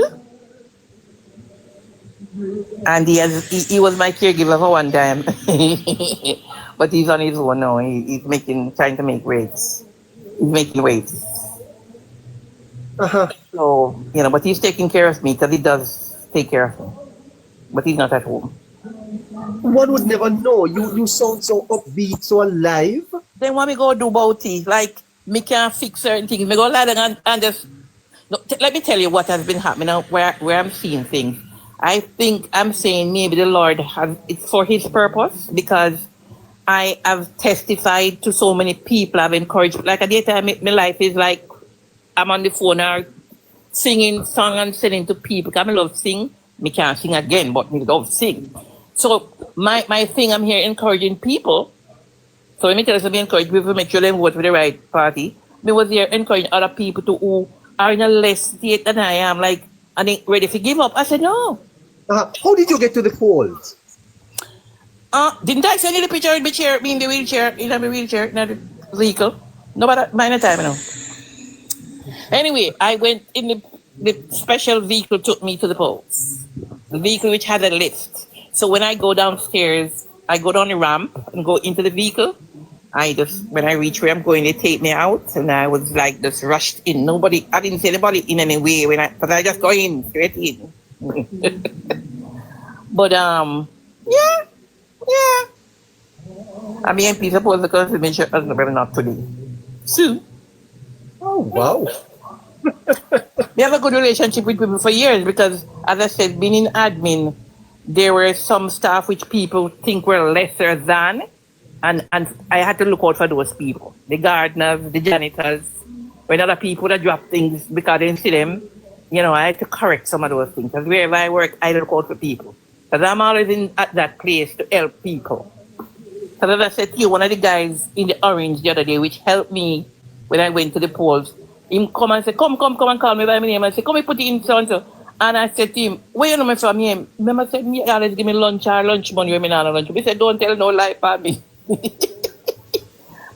and he was my caregiver for one time. But he's on his own now. He's trying to make weights. He's making weights. So, but he's taking care of me, because he does take care of me. But he's not at home. One would never know. You sound so upbeat, so alive. Then what me go do about it? Like, me can't fix certain things. Me go lie down and just... No, let me tell you what has been happening now, where I'm seeing things. I think I'm saying maybe the Lord has it's for his purpose, because I have testified to so many people. I've encouraged, like at the time, my life is like I'm on the phone or singing song and singing to people. Because I love sing. Me can't sing again, but me love sing. So my thing, I'm here encouraging people. So let me tell you something, encourage people to make sure they vote for the right party. Me was here encouraging other people who are in a less state than I am, like, and they ready to give up. I said, no. How did you get to the polls? Didn't I send you the picture of me in the wheelchair, in the vehicle? No, but by the time, Anyway, I went in the special vehicle took me to the polls. The vehicle which had a lift. So when I go downstairs, I go down the ramp and go into the vehicle. When I reach where I'm going, they take me out, and I was like just rushed in. I didn't see anybody in any way because I just go in, straight in. But yeah. I mean, people supposed to come to me, but not today. Soon. Oh wow. We have a good relationship with people for years, because, as I said, being in admin, there were some staff which people think were lesser than, and I had to look out for those people. The gardeners, the janitors, when other people that drop things because they didn't see them, I had to correct some of those things. Because wherever I work, I look out for people. Because I'm always at that place to help people. Because as I said to you, one of the guys in the orange the other day, which helped me when I went to the polls, him come and say, come and call me by my name and say, come and put it in so-and-so. And I said to him, where you know me from him? Remember said, me always give me lunch money when me not lunch. He said, don't tell no lie about me.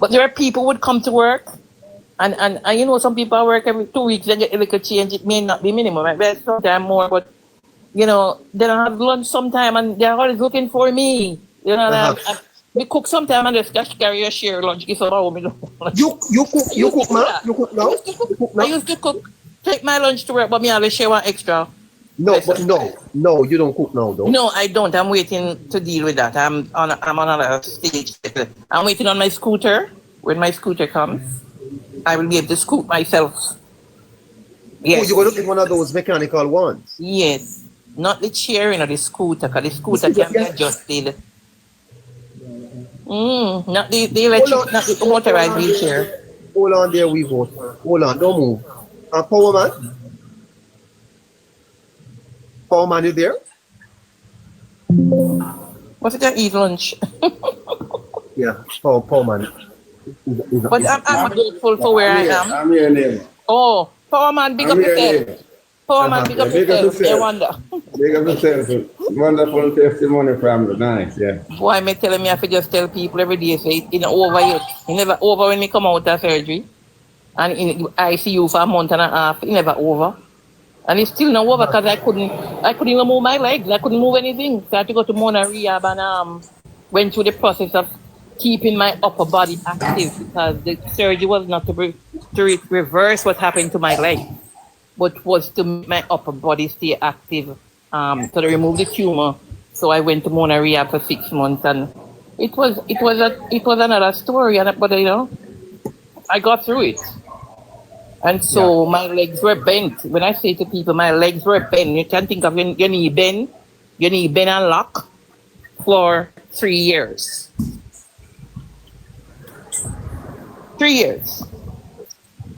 But there are people who would come to work, and you know, some people work every 2 weeks, they get a little change. It may not be minimum, right? Sometimes more, but you know, they don't have lunch sometime, and they're always looking for me. You know, we cook sometime and just carry a share lunch. Give some home. You cook, man? You cook now? I used to cook, take my lunch to work, but me always share one extra. No, but no, you don't cook now, though. No, I don't. I'm waiting to deal with that. I'm on another stage. I'm waiting on my scooter. When my scooter comes, I will be able to scoot myself. Yes. Oh, you're going to get one of those mechanical ones? Yes. Not the chair, you know, the scooter, because the scooter can be adjusted. Not the electric, not the motorized wheelchair. Hold on there, we vote. Hold on, don't move. Power man? Power man, you there? What's it gonna eat lunch? Yeah, power man. But I'm grateful for where I am. I'm your name. Oh, power man, big up yourself. Power man, big up yourself. I wonder. Big up yourself. Wonderful testimony from the nice, yeah. Boy, I'm telling me I have to just tell people every day, say it's over yet. It never over when we come out of surgery. And in ICU for a month and a half, it never over. And it's still not over because I couldn't even move my legs. I couldn't move anything. So I had to go to Mona Rehab and went through the process of keeping my upper body active because the surgery was not to reverse what happened to my leg, but was to make my upper body stay active. So they removed the tumor. So I went to Mona Rehab for 6 months, and it was another story. But you know, I got through it. And so my legs were bent. When I say to people, my legs were bent, you can think of your knee bend and lock for 3 years. 3 years.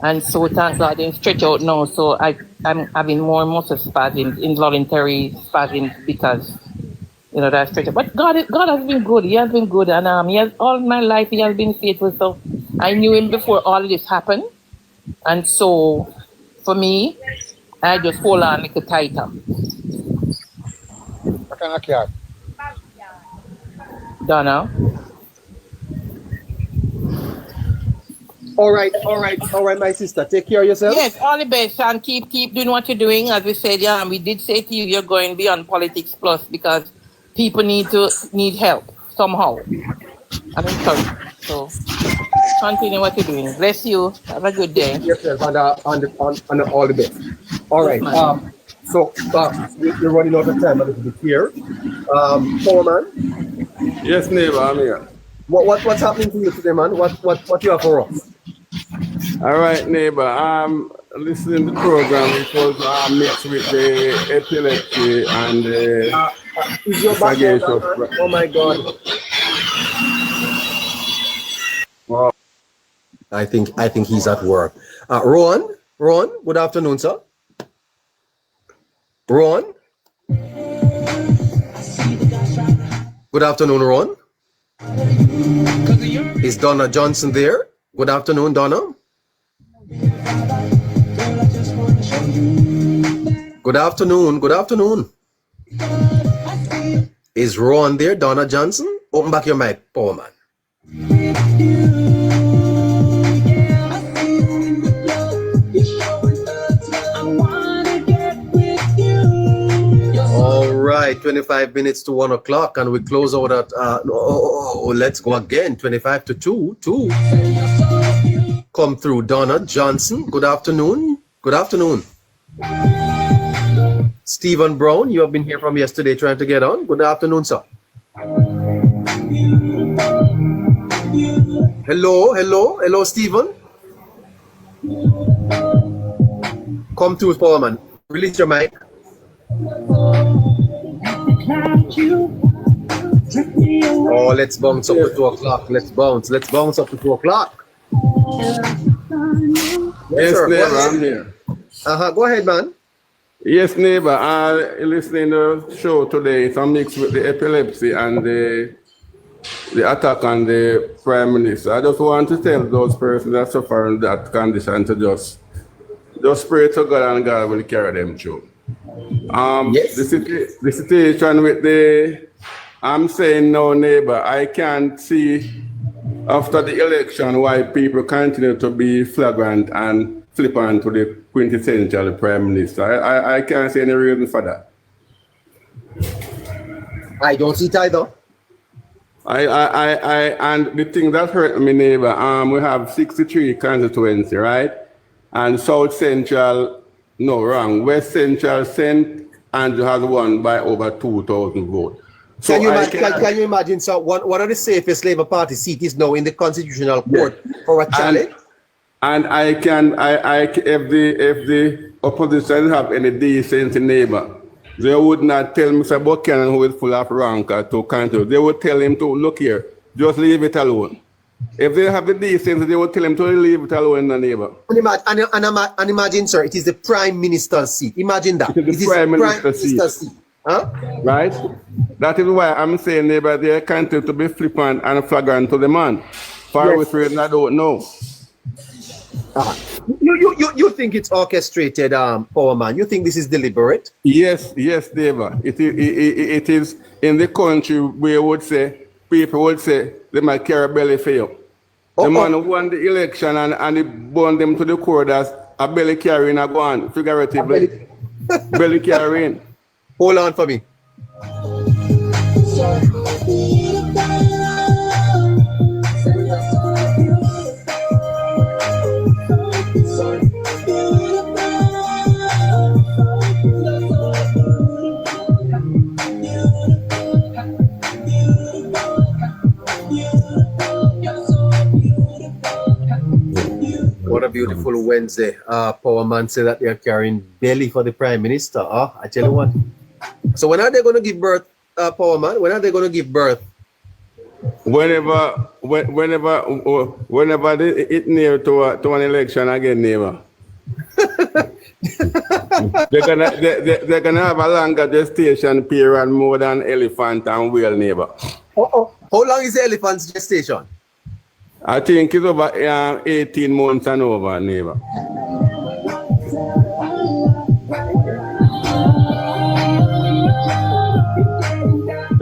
And so thank God they stretch out now. So I'm having more muscle spasms, involuntary spasms, because you know that stretch out. But God has been good. He has been good, and he has all my life. He has been faithful. So I knew him before all of this happened, and so for me, I just hold on a little tighter. What kind of cat? Donna. All right, my sister. Take care of yourself. Yes, all the best, and keep doing what you're doing. As we said, yeah, and we did say to you, you're going beyond Politics Plus because people need help somehow. I'm encouraged. So continue what you're doing. Bless you. Have a good day. Yourself and all the best. All right. So we're running out of time a little bit here. Power man. Yes, neighbor, I'm here. What's happening to you today, man? What you have for us? All right, neighbor. I'm listening to the program. It was mixed with the epilepsy and is your background, oh my God. Wow. I think he's at work. Ron, good afternoon, sir. Ron. Good afternoon, Ron. Is Donna Johnson there? Good afternoon, Donna. Good afternoon. Is Ron there, Donna Johnson? Open back your mic, power man. All right, 25 minutes to 1 o'clock, and we close out at let's go again. 25 to 2. Come through, Donna Johnson. Good afternoon. Stephen Brown, you have been here from yesterday trying to get on. Good afternoon, sir. Hello, Stephen. Come through, Powerman. Release your mic. Oh, let's bounce up to 2 o'clock. Let's bounce up to 2 o'clock. Yes, sir, neighbor, I'm here. Go ahead, man. Yes, neighbor, I'm listening to the show today. It's a mix with the epilepsy and the attack on the Prime Minister. I just want to tell those persons that suffer in that condition to just pray to God, and God will carry them through. Yes. The situation with I'm saying no, neighbor, I can't see after the election, why people continue to be flagrant and flippant to the quintessential prime minister. I can't see any reason for that. I don't see it either. And the thing that hurt me, neighbor, we have 63 constituency, right? And South Central, no, wrong. West Central, St. Andrew has won by over 2,000 votes. So can you imagine? So one of the safest Labour Party seat is now in the Constitutional Court for a challenge. And if the opposition have any decency, neighbor, they would not tell Mr. Buchanan, who is full of rancor, to continue. They would tell him to, look here, just leave it alone. If they have the decency, they would tell him to leave it alone, the neighbor. And imagine, sir, it is the Prime Minister's seat. Imagine that. It is the Prime Minister's seat. Huh? Right? That is why I'm saying, neighbor, they continue to be flippant and flagrant to the man. For which reason, I don't know. You think it's orchestrated, Power Man? You think this is deliberate? Yes, neighbor. It is in the country where people would say they might carry a belly for you. The man who won the election and he burned them to the court as a belly carrying a gun, figuratively. Belly carrying. Hold on for me. What a beautiful Wednesday. Power Man said that they're carrying belly for the Prime Minister. I tell you what. So when are they going to give birth, Power Man? When are they going to give birth? Whenever it near to an election again, neighbor. they're gonna have a longer gestation period more than elephant and whale, neighbor. How long is the elephant's gestation? I think it's over 18 months and over, neighbor.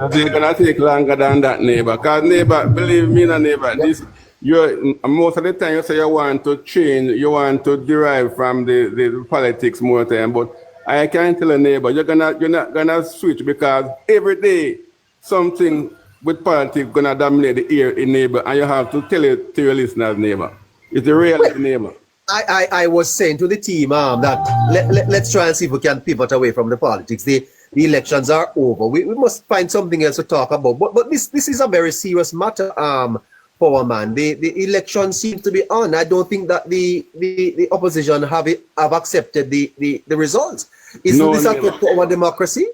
They're gonna take longer than that, neighbor. Cause neighbor, believe me, neighbor, most of the time you say you want to change, you want to derive from the politics more time, but I can't tell a neighbor, you're not gonna switch because every day something with politics gonna dominate the ear in neighbor, and you have to tell it to your listeners, neighbor. It's the reality, neighbor. I was saying to the team that let's try and see if we can pivot away from the politics. The elections are over. We must find something else to talk about. But this is a very serious matter, Power Man. The election seems to be on. I don't think that the opposition have accepted the results. Isn't this a threat to our democracy?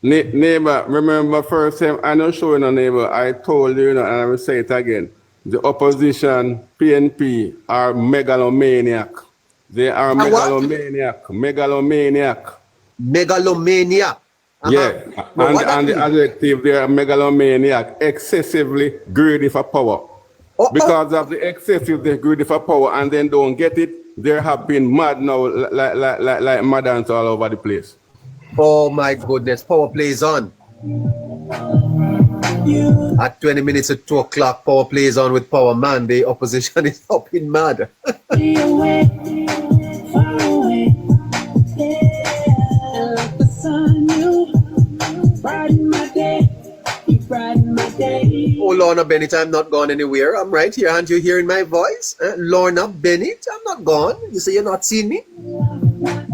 Neighbor, remember first time I know showing a neighbor, I told you, and I will say it again. The opposition, PNP, are megalomaniac. They are megalomaniac. Megalomaniac. Yeah, and the adjective, they are megalomaniac, excessively greedy for power. Because of the excessive, they're greedy for power and then don't get it, they have been mad now, like madams all over the place. Oh my goodness, power plays on. At 20 minutes to 2 o'clock, power plays on with Power Man. The opposition is up in mad. Oh, Lorna Bennett, I'm not gone anywhere. I'm right here. Aren't you hearing my voice? Lorna Bennett, I'm not gone. You say you're not seeing me?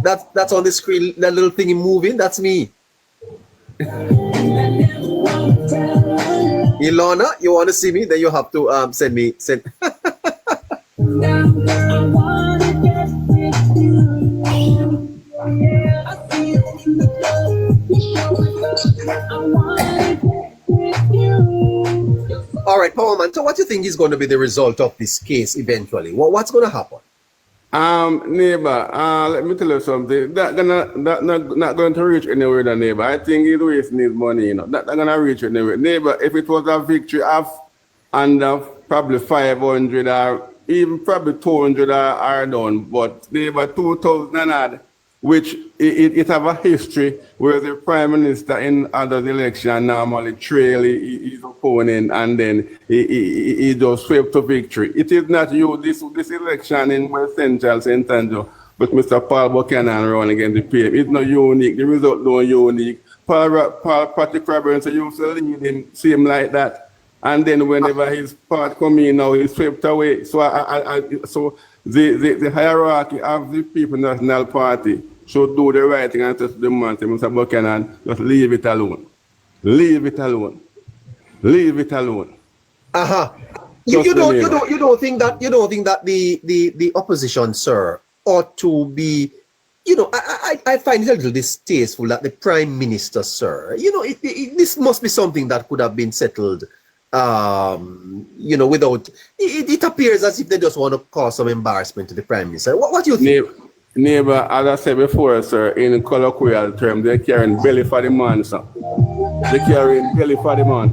That's on the screen, that little thingy moving. That's me. Ilona, you want to see me? Then you have to send me. All right, Power Man. So, what do you think is going to be the result of this case eventually? What's going to happen? Neighbor, let me tell you something. Not going to reach anywhere, the neighbor. I think it wasting his money, you know. Not going to reach anywhere. Neighbor, if it was a victory of under probably 500 or even probably 200 are done, but neighbor 2,000 and odd, which it have a history where the prime minister in other election normally trail his opponent and then he just swept to victory. It is not you, this election in West Central, St. Andrew, but Mr. Paul Buchanan run against the PM. It's not unique, the result not unique. Paul Patrick Roberts used to lead him same like that. And then whenever his part come in now, he's swept away. So so the hierarchy of the People's National Party should do the right thing and just demand to Mr. Buchanan, just leave it alone. Leave it alone. Leave it alone. You don't think that the opposition, sir, ought to be, I find it a little distasteful that the Prime Minister, sir, this must be something that could have been settled, without, it appears as if they just want to cause some embarrassment to the Prime Minister. What do you think? Neighbor, as I said before, sir, in colloquial terms, they're carrying belly for the man, sir. They're carrying belly for the man.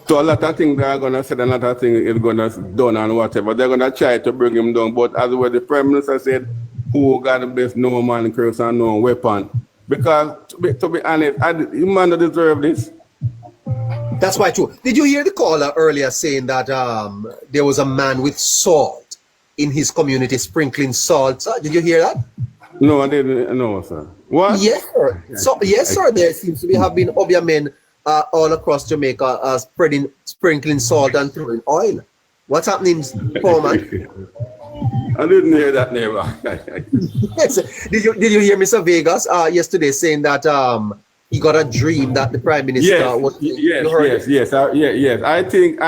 So a lot of things they're going to say, a lot of things is going to done and whatever. They're going to try to bring him down. But as well, the Prime Minister said, who got the best, no man curse and no weapon. Because, to be honest, the man don't deserve this. That's quite true. Did you hear the caller earlier saying that there was a man with salt in his community sprinkling salt? Did you hear that? No, I didn't know, sir. What? Yes, sir. So, yes, sir. There seems to have been Obia men all across Jamaica sprinkling salt and throwing oil. What's happening, poor man? I didn't hear that, neighbor. Yes. Did you hear Mr. Vegas yesterday saying that he got a dream that the Prime Minister was? Yes. I think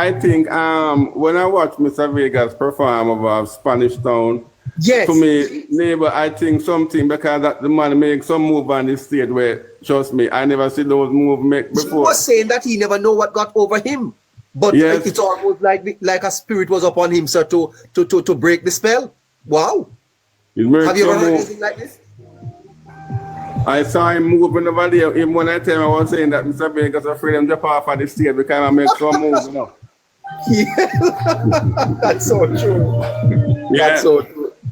when I watched Mr. Vegas perform over Spanish Town, yes, to me, neighbor, I think something because that the man make some move on the stage where, trust me, I never see those moves make before. He was saying that he never know what got over him, but it's almost like a spirit was upon him, sir, to break the spell. Wow. Have you ever heard anything like this? I saw him moving over there. Even when I tell him, I was saying that Mr. Vegas was afraid him to jump off of the stage because I make some moves, Yeah, that's so true. Yeah.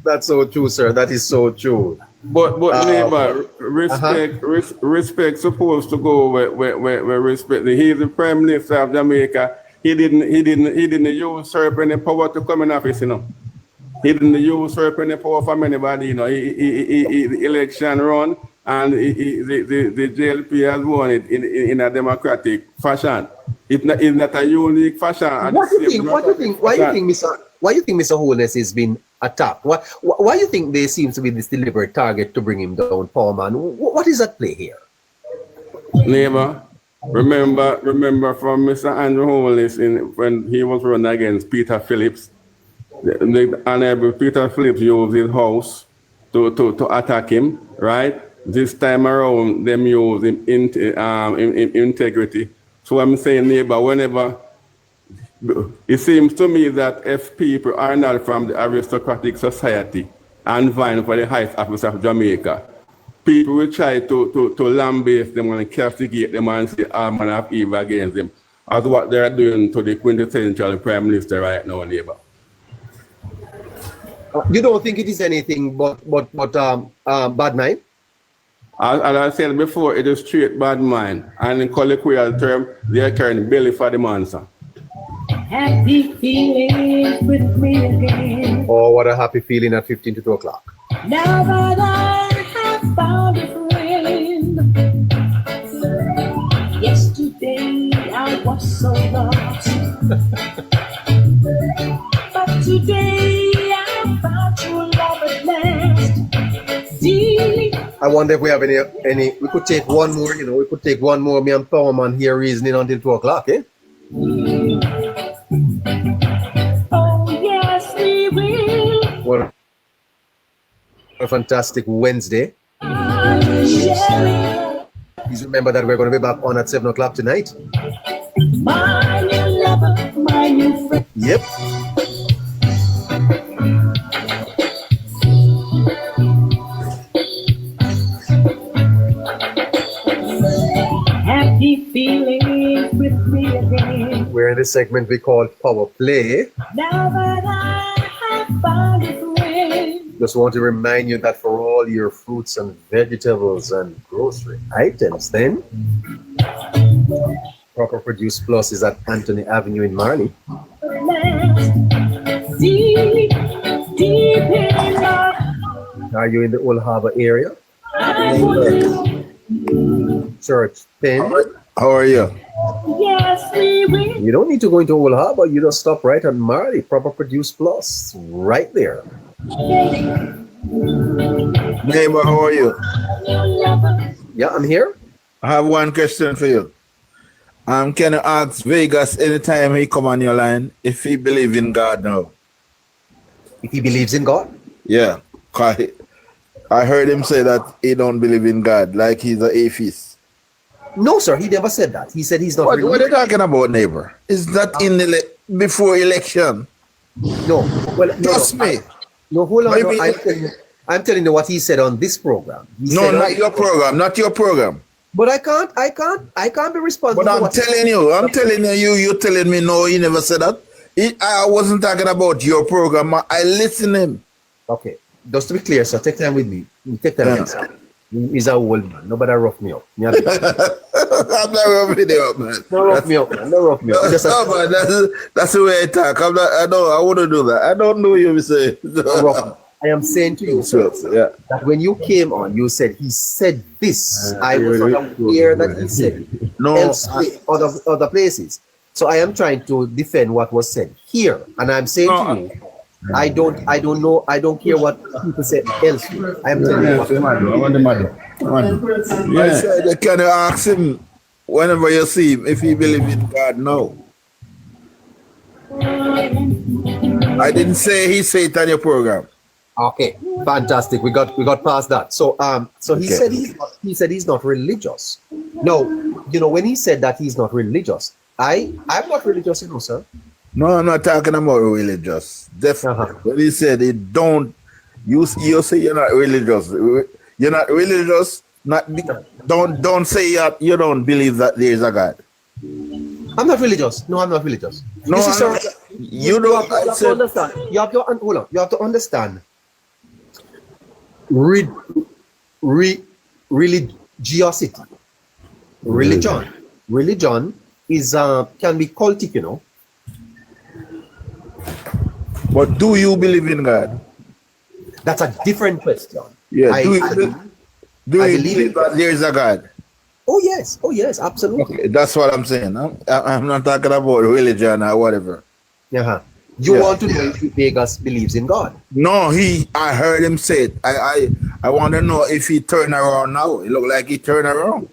That's so true, sir. That is so true. But neighbor, respect supposed to go where respect. He's the Prime Minister of Jamaica. He didn't usurp any power to come in office, He didn't usurp any power from anybody, He the election run and the JLP has won it in a democratic fashion. It's not a unique fashion. Why do you think Mr. Holness has been attacked? Why do you think there seems to be this deliberate target to bring him down, poor man? What is at play here? Neighbor, remember from Mr. Andrew Holness when he was running against Peter Phillips. The Honorable Peter Phillips used his house to attack him, right? This time around, them use integrity. So I'm saying, neighbor, whenever it seems to me that if people are not from the aristocratic society and vying for the highest office of Jamaica, people will try to lambaste them and castigate them and say all manner of evil against them, as what they're doing to the quintessential Prime Minister right now, neighbor. You don't think it is anything but bad mind? As I said before, it is straight bad mind. And in colloquial term, they are carrying belly for the man, sir. Happy feelings with me again. Oh, what a happy feeling at 15 to 2 o'clock. Now that I have found a friend. Yesterday I was so lost. But today I found true love at last. I wonder if we have any. We could take one more. We could take one more. Me and Powerman here reasoning until 2 o'clock, eh? Oh yes, we will. What a fantastic Wednesday. Please remember that we're going to be back on at 7 o'clock tonight. My new lover, my new friend. Yep. Happy feelings with me again. We're in this segment we call Power Play. Now that I have found a friend. Just want to remind you that for all your fruits and vegetables and grocery items, then Proper Produce Plus is at Anthony Avenue in Marley. Deep, deep in my Are you in the Old Harbor area? Church 10. How are you? yes, we will. You don't need to go into Old Harbor. You just stop right on Marley. Proper Produce Plus, right there. Neighbor, how are you? Yeah, I'm here. I have one question for you. Can you ask Vegas anytime he come on your line if he believe in God now? If he believes in God? Yeah. 'Cause I heard him say that he don't believe in God, like he's an atheist. No, sir. He never said that. He said he's not. What are you talking about, neighbor? Is that in the before election? No. Well, no, Trust me. No, hold on. No, Maybe- I'm telling you what he said on this program. He No, said not your program. Not your program. But I can't be responsible. But for I'm what- telling you, you're telling me no, he never said that. I wasn't talking about your program. I listen him. Okay. Just to be clear, sir, take time with me. Take time with me, sir. He's a old man. Nobody rough me up. I'm not roughing you up, man. No rough me up, man. No rough me up. Just No, man, that's the way I talk. I wouldn't do that. I don't know you, say. I am saying to you, sir, Yeah. that when you came on, you said he said this. I was not aware that he said it. No, Elsewhere, other places. So I am trying to defend what was said here, and I'm saying to you, I don't know. I don't care what people say elsewhere. I am telling you what. I said, can you ask him whenever you see him if he believes in God? No. I didn't say he said it on your program. Okay, fantastic. We got past that. So he Okay. said he's not religious. No, when he said that he's not religious, I'm not religious, sir. No, I'm not talking about religious. Definitely. When he said it, don't you say you're not religious. You're not religious. Don't say you don't believe that there is a God. I'm not religious. No, I'm not religious. No, You see, sir, you don't. You have to understand. You have to understand. Religiosity. Religion is can be cultic, But do you believe in God? That's a different question. Yeah. Do you believe believe that there is a God? Oh yes, absolutely. Okay, that's what I'm saying. I'm not talking about religion or whatever. Uh-huh. You want to know if Vegas believes in God? No, I heard him say it. I want to know if he turned around now. It looked like he turned around.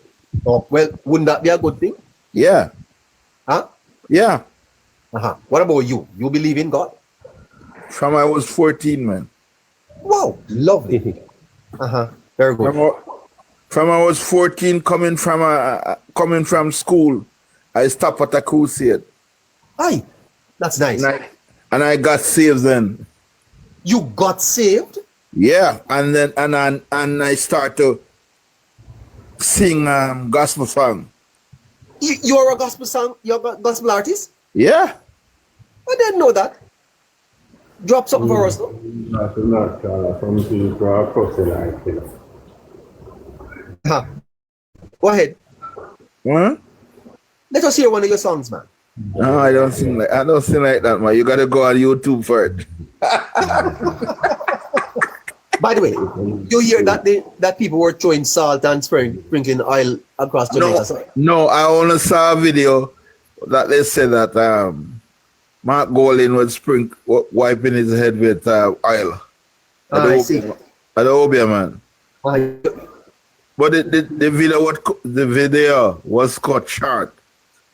Oh, well, wouldn't that be a good thing? Yeah. Huh? Yeah. Uh-huh. What about you? You believe in God? From I was 14, man. Wow, lovely. Uh-huh. Very good. From I was 14, coming from school, I stopped at a crusade. Aye, that's nice. And I got saved then. You got saved? Yeah, and then and I start to sing gospel song. You're a gospel song. You're a gospel artist. Yeah. I didn't know that. Drop something for us, though. Not from the proselyte. Go ahead. What? Let us hear one of your songs, man. No, I don't sing like that, man. You gotta go on YouTube for it. By the way, you hear that people were throwing salt and sprinkling oil across Jamaica? No, I only saw a video that they said that Mark Golding was wiping his head with oil. I see. At the Obia, man. But the video was cut short.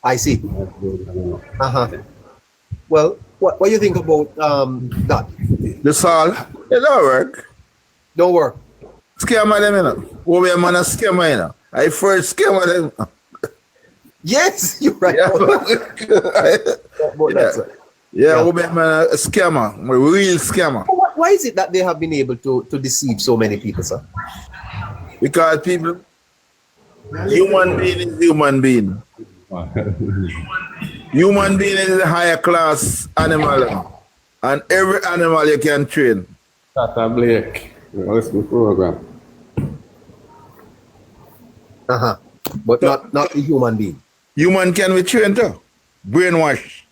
I see. Well, what do you think about that? The salt, it don't work. Don't work. Scammer them, you know. Obia man a scammer, you know. I first scammer them. Yes, you're right. Obia man a scammer, a real scammer. Why is it that they have been able to deceive so many people, sir? Because people, human being is human being. Human being is a higher class animal, and every animal you can train. Tata Blake. Listen to the program. But not the human being. Human can be trained too. Brainwash.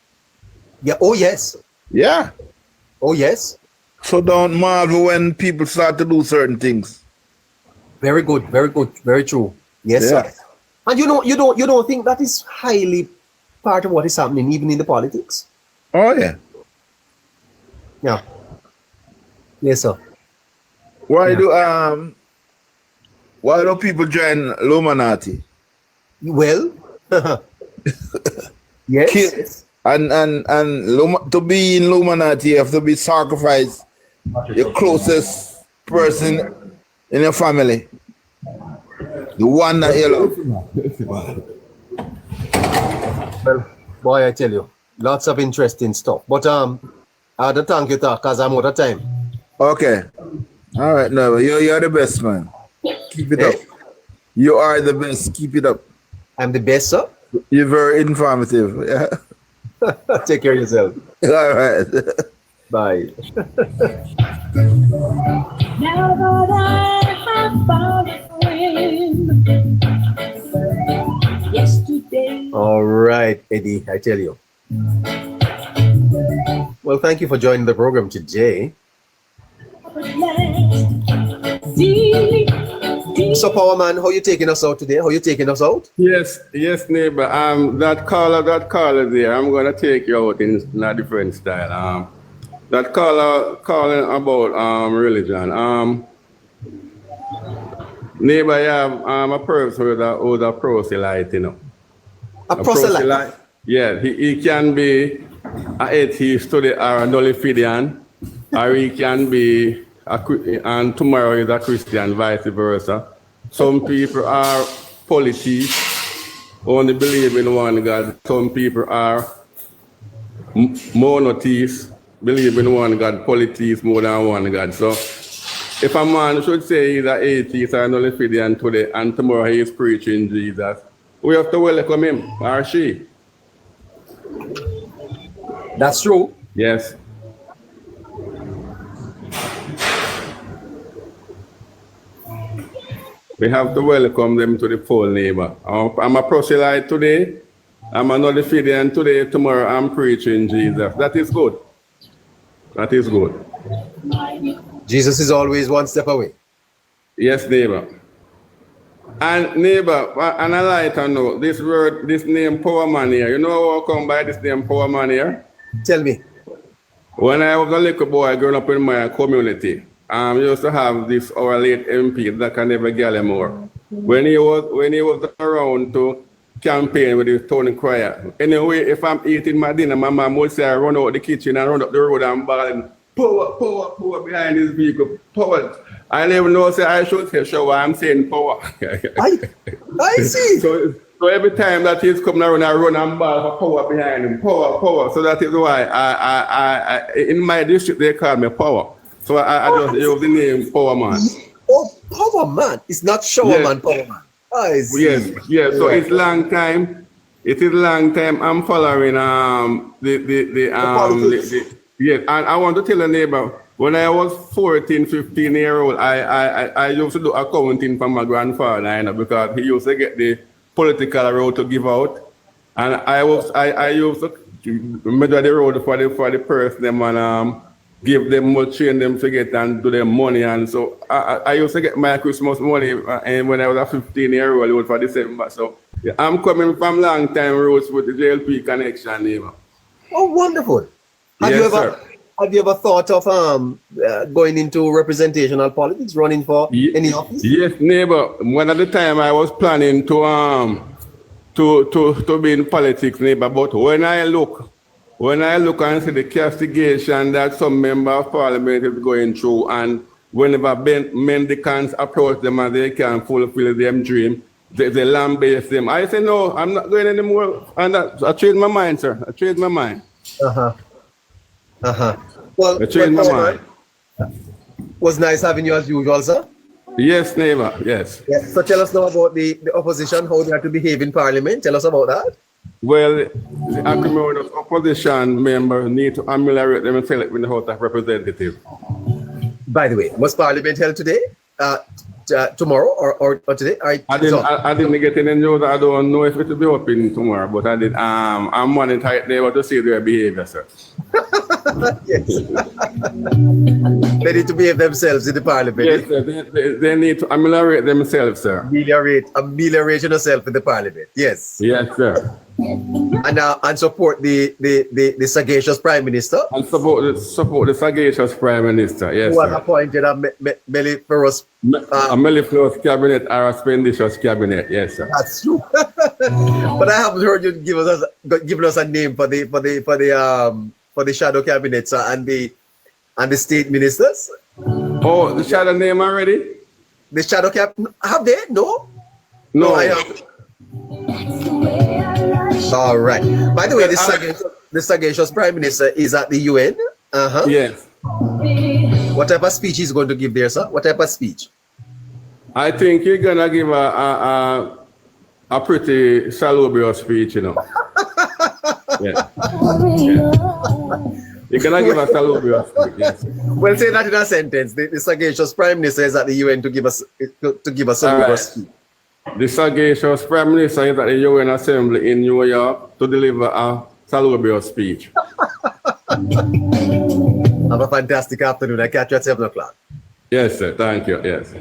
Yeah. Oh yes. Yeah. Oh yes. So don't marvel when people start to do certain things. Very good. Very good. Very true. Yes, Yeah. sir. And you don't think that is highly part of what is happening even in the politics? Oh yeah. Yeah. Yes, sir. Why do people join Illuminati? Well, yes. And to be in Illuminati, you have to be sacrificed your closest person in your family. The one that you love. Well, boy, I tell you, lots of interesting stuff. But I had to thank you, because I'm out of time. Okay. All right, no, you're the best, man. Keep it up. You are the best. Keep it up. I'm the best, sir. You're very informative. Yeah. Take care of yourself. All right. Bye. Now that I have found a friend. Yesterday. All right, Eddie, I tell you. Well, thank you for joining the program today. So, Power Man, how you taking us out today? How you taking us out? Yes, neighbor. That caller there, I'm gonna take you out in a different style. That caller calling about religion. Neighbor, you have a person who's a proselyte, you know. A proselyte? Yeah, he can be an atheist today or a nullifidian, or he can be and tomorrow is a Christian, vice versa. Some people are polytheists, only believe in one God. Some people are monotheists, believe in one God, polytheists, more than one God. So if a man should say he's an atheist or nullifidian today and tomorrow he is preaching Jesus, we have to welcome him or she. That's true. Yes. We have to welcome them to the fold, neighbor. I'm a proselyte today. I'm a nullifidian today. Tomorrow I'm preaching Jesus. That is good. That is good. Jesus is always one step away. Yes, neighbor. And neighbor, on a lighter note, this name Power Man here, you know how I come by this name Power Man here? Tell me. When I was a little boy growing up in my community, we used to have this our late MP that can never get him more. When he was around to campaign with his Tony Crier. Anyway, if I'm eating my dinner, my mom would say I run out the kitchen and run up the road and bawling, power behind his vehicle, power. I never know say I should say show why I'm saying power. I see. So every time that he's coming around, I run and ball for power behind him, power. So that is why I in my district they call me Power. So I just use the name Power Man. Oh, Power Man. It's not Shower Man, Power Man. I see. Yes. So it's long time. It is long time. I'm following yes. And I want to tell a neighbor, when I was 14, 15 year old, I used to do accounting for my grandfather, you know, because he used to get the political road to give out, and I used to measure the road for the person them and give them more, train them to get and do them money. And so I used to get my Christmas money and when I was a 15-year-old for December. So yeah, I'm coming from long time roots with the JLP connection, neighbor. Oh, wonderful. Have you ever thought of going into representational politics, running for any office? Yes, neighbor. One at the time I was planning to be in politics, neighbor. But when I look and see the castigation that some member of parliament is going through, and whenever mendicants approach them and they can fulfill their dream, they lambaste them. I say, no, I'm not going anymore. And I changed my mind, sir. I changed my mind. Well, I changed my mind. Was nice having you as usual, sir. Yes, neighbor, yes. So tell us now about the opposition, how they are to behave in parliament. Tell us about that. Well, the acrimonious opposition members need to ameliorate themselves in the House of Representatives. By the way, was Parliament held today? Tomorrow or today? I didn't get any news. I don't know if it will be open tomorrow, but I did. I'm monitoring there to see their behavior, sir. Yes. They need to behave themselves in the Parliament. Yes, sir. They need to ameliorate themselves, sir. Ameliorate yourself in the Parliament. Yes. Yes, sir. And support the sagacious Prime Minister. And support the sagacious Prime Minister. Yes, who has sir. appointed a mellifluous a mellifluous cabinet or a spendicious cabinet. Yes, sir. That's true. But I haven't heard you giving us a name for the shadow cabinets and the state ministers. Oh, the shadow name already? The shadow cap have they? No. No, I have. All right. By the way, the sagacious Prime Minister is at the UN. Yes. What type of speech he's going to give there, sir? What type of speech? I think you're gonna give a pretty salubrious speech, you know. Yeah. You're gonna give a salubrious speech. Yes. Well, say that in a sentence. The sagacious Prime Minister is at the UN to give us a salubrious speech. The sagacious Prime Minister is at the UN Assembly in New York to deliver a salubrious speech. Have a fantastic afternoon. I catch you at 7 o'clock. Yes, sir. Thank you. Yes.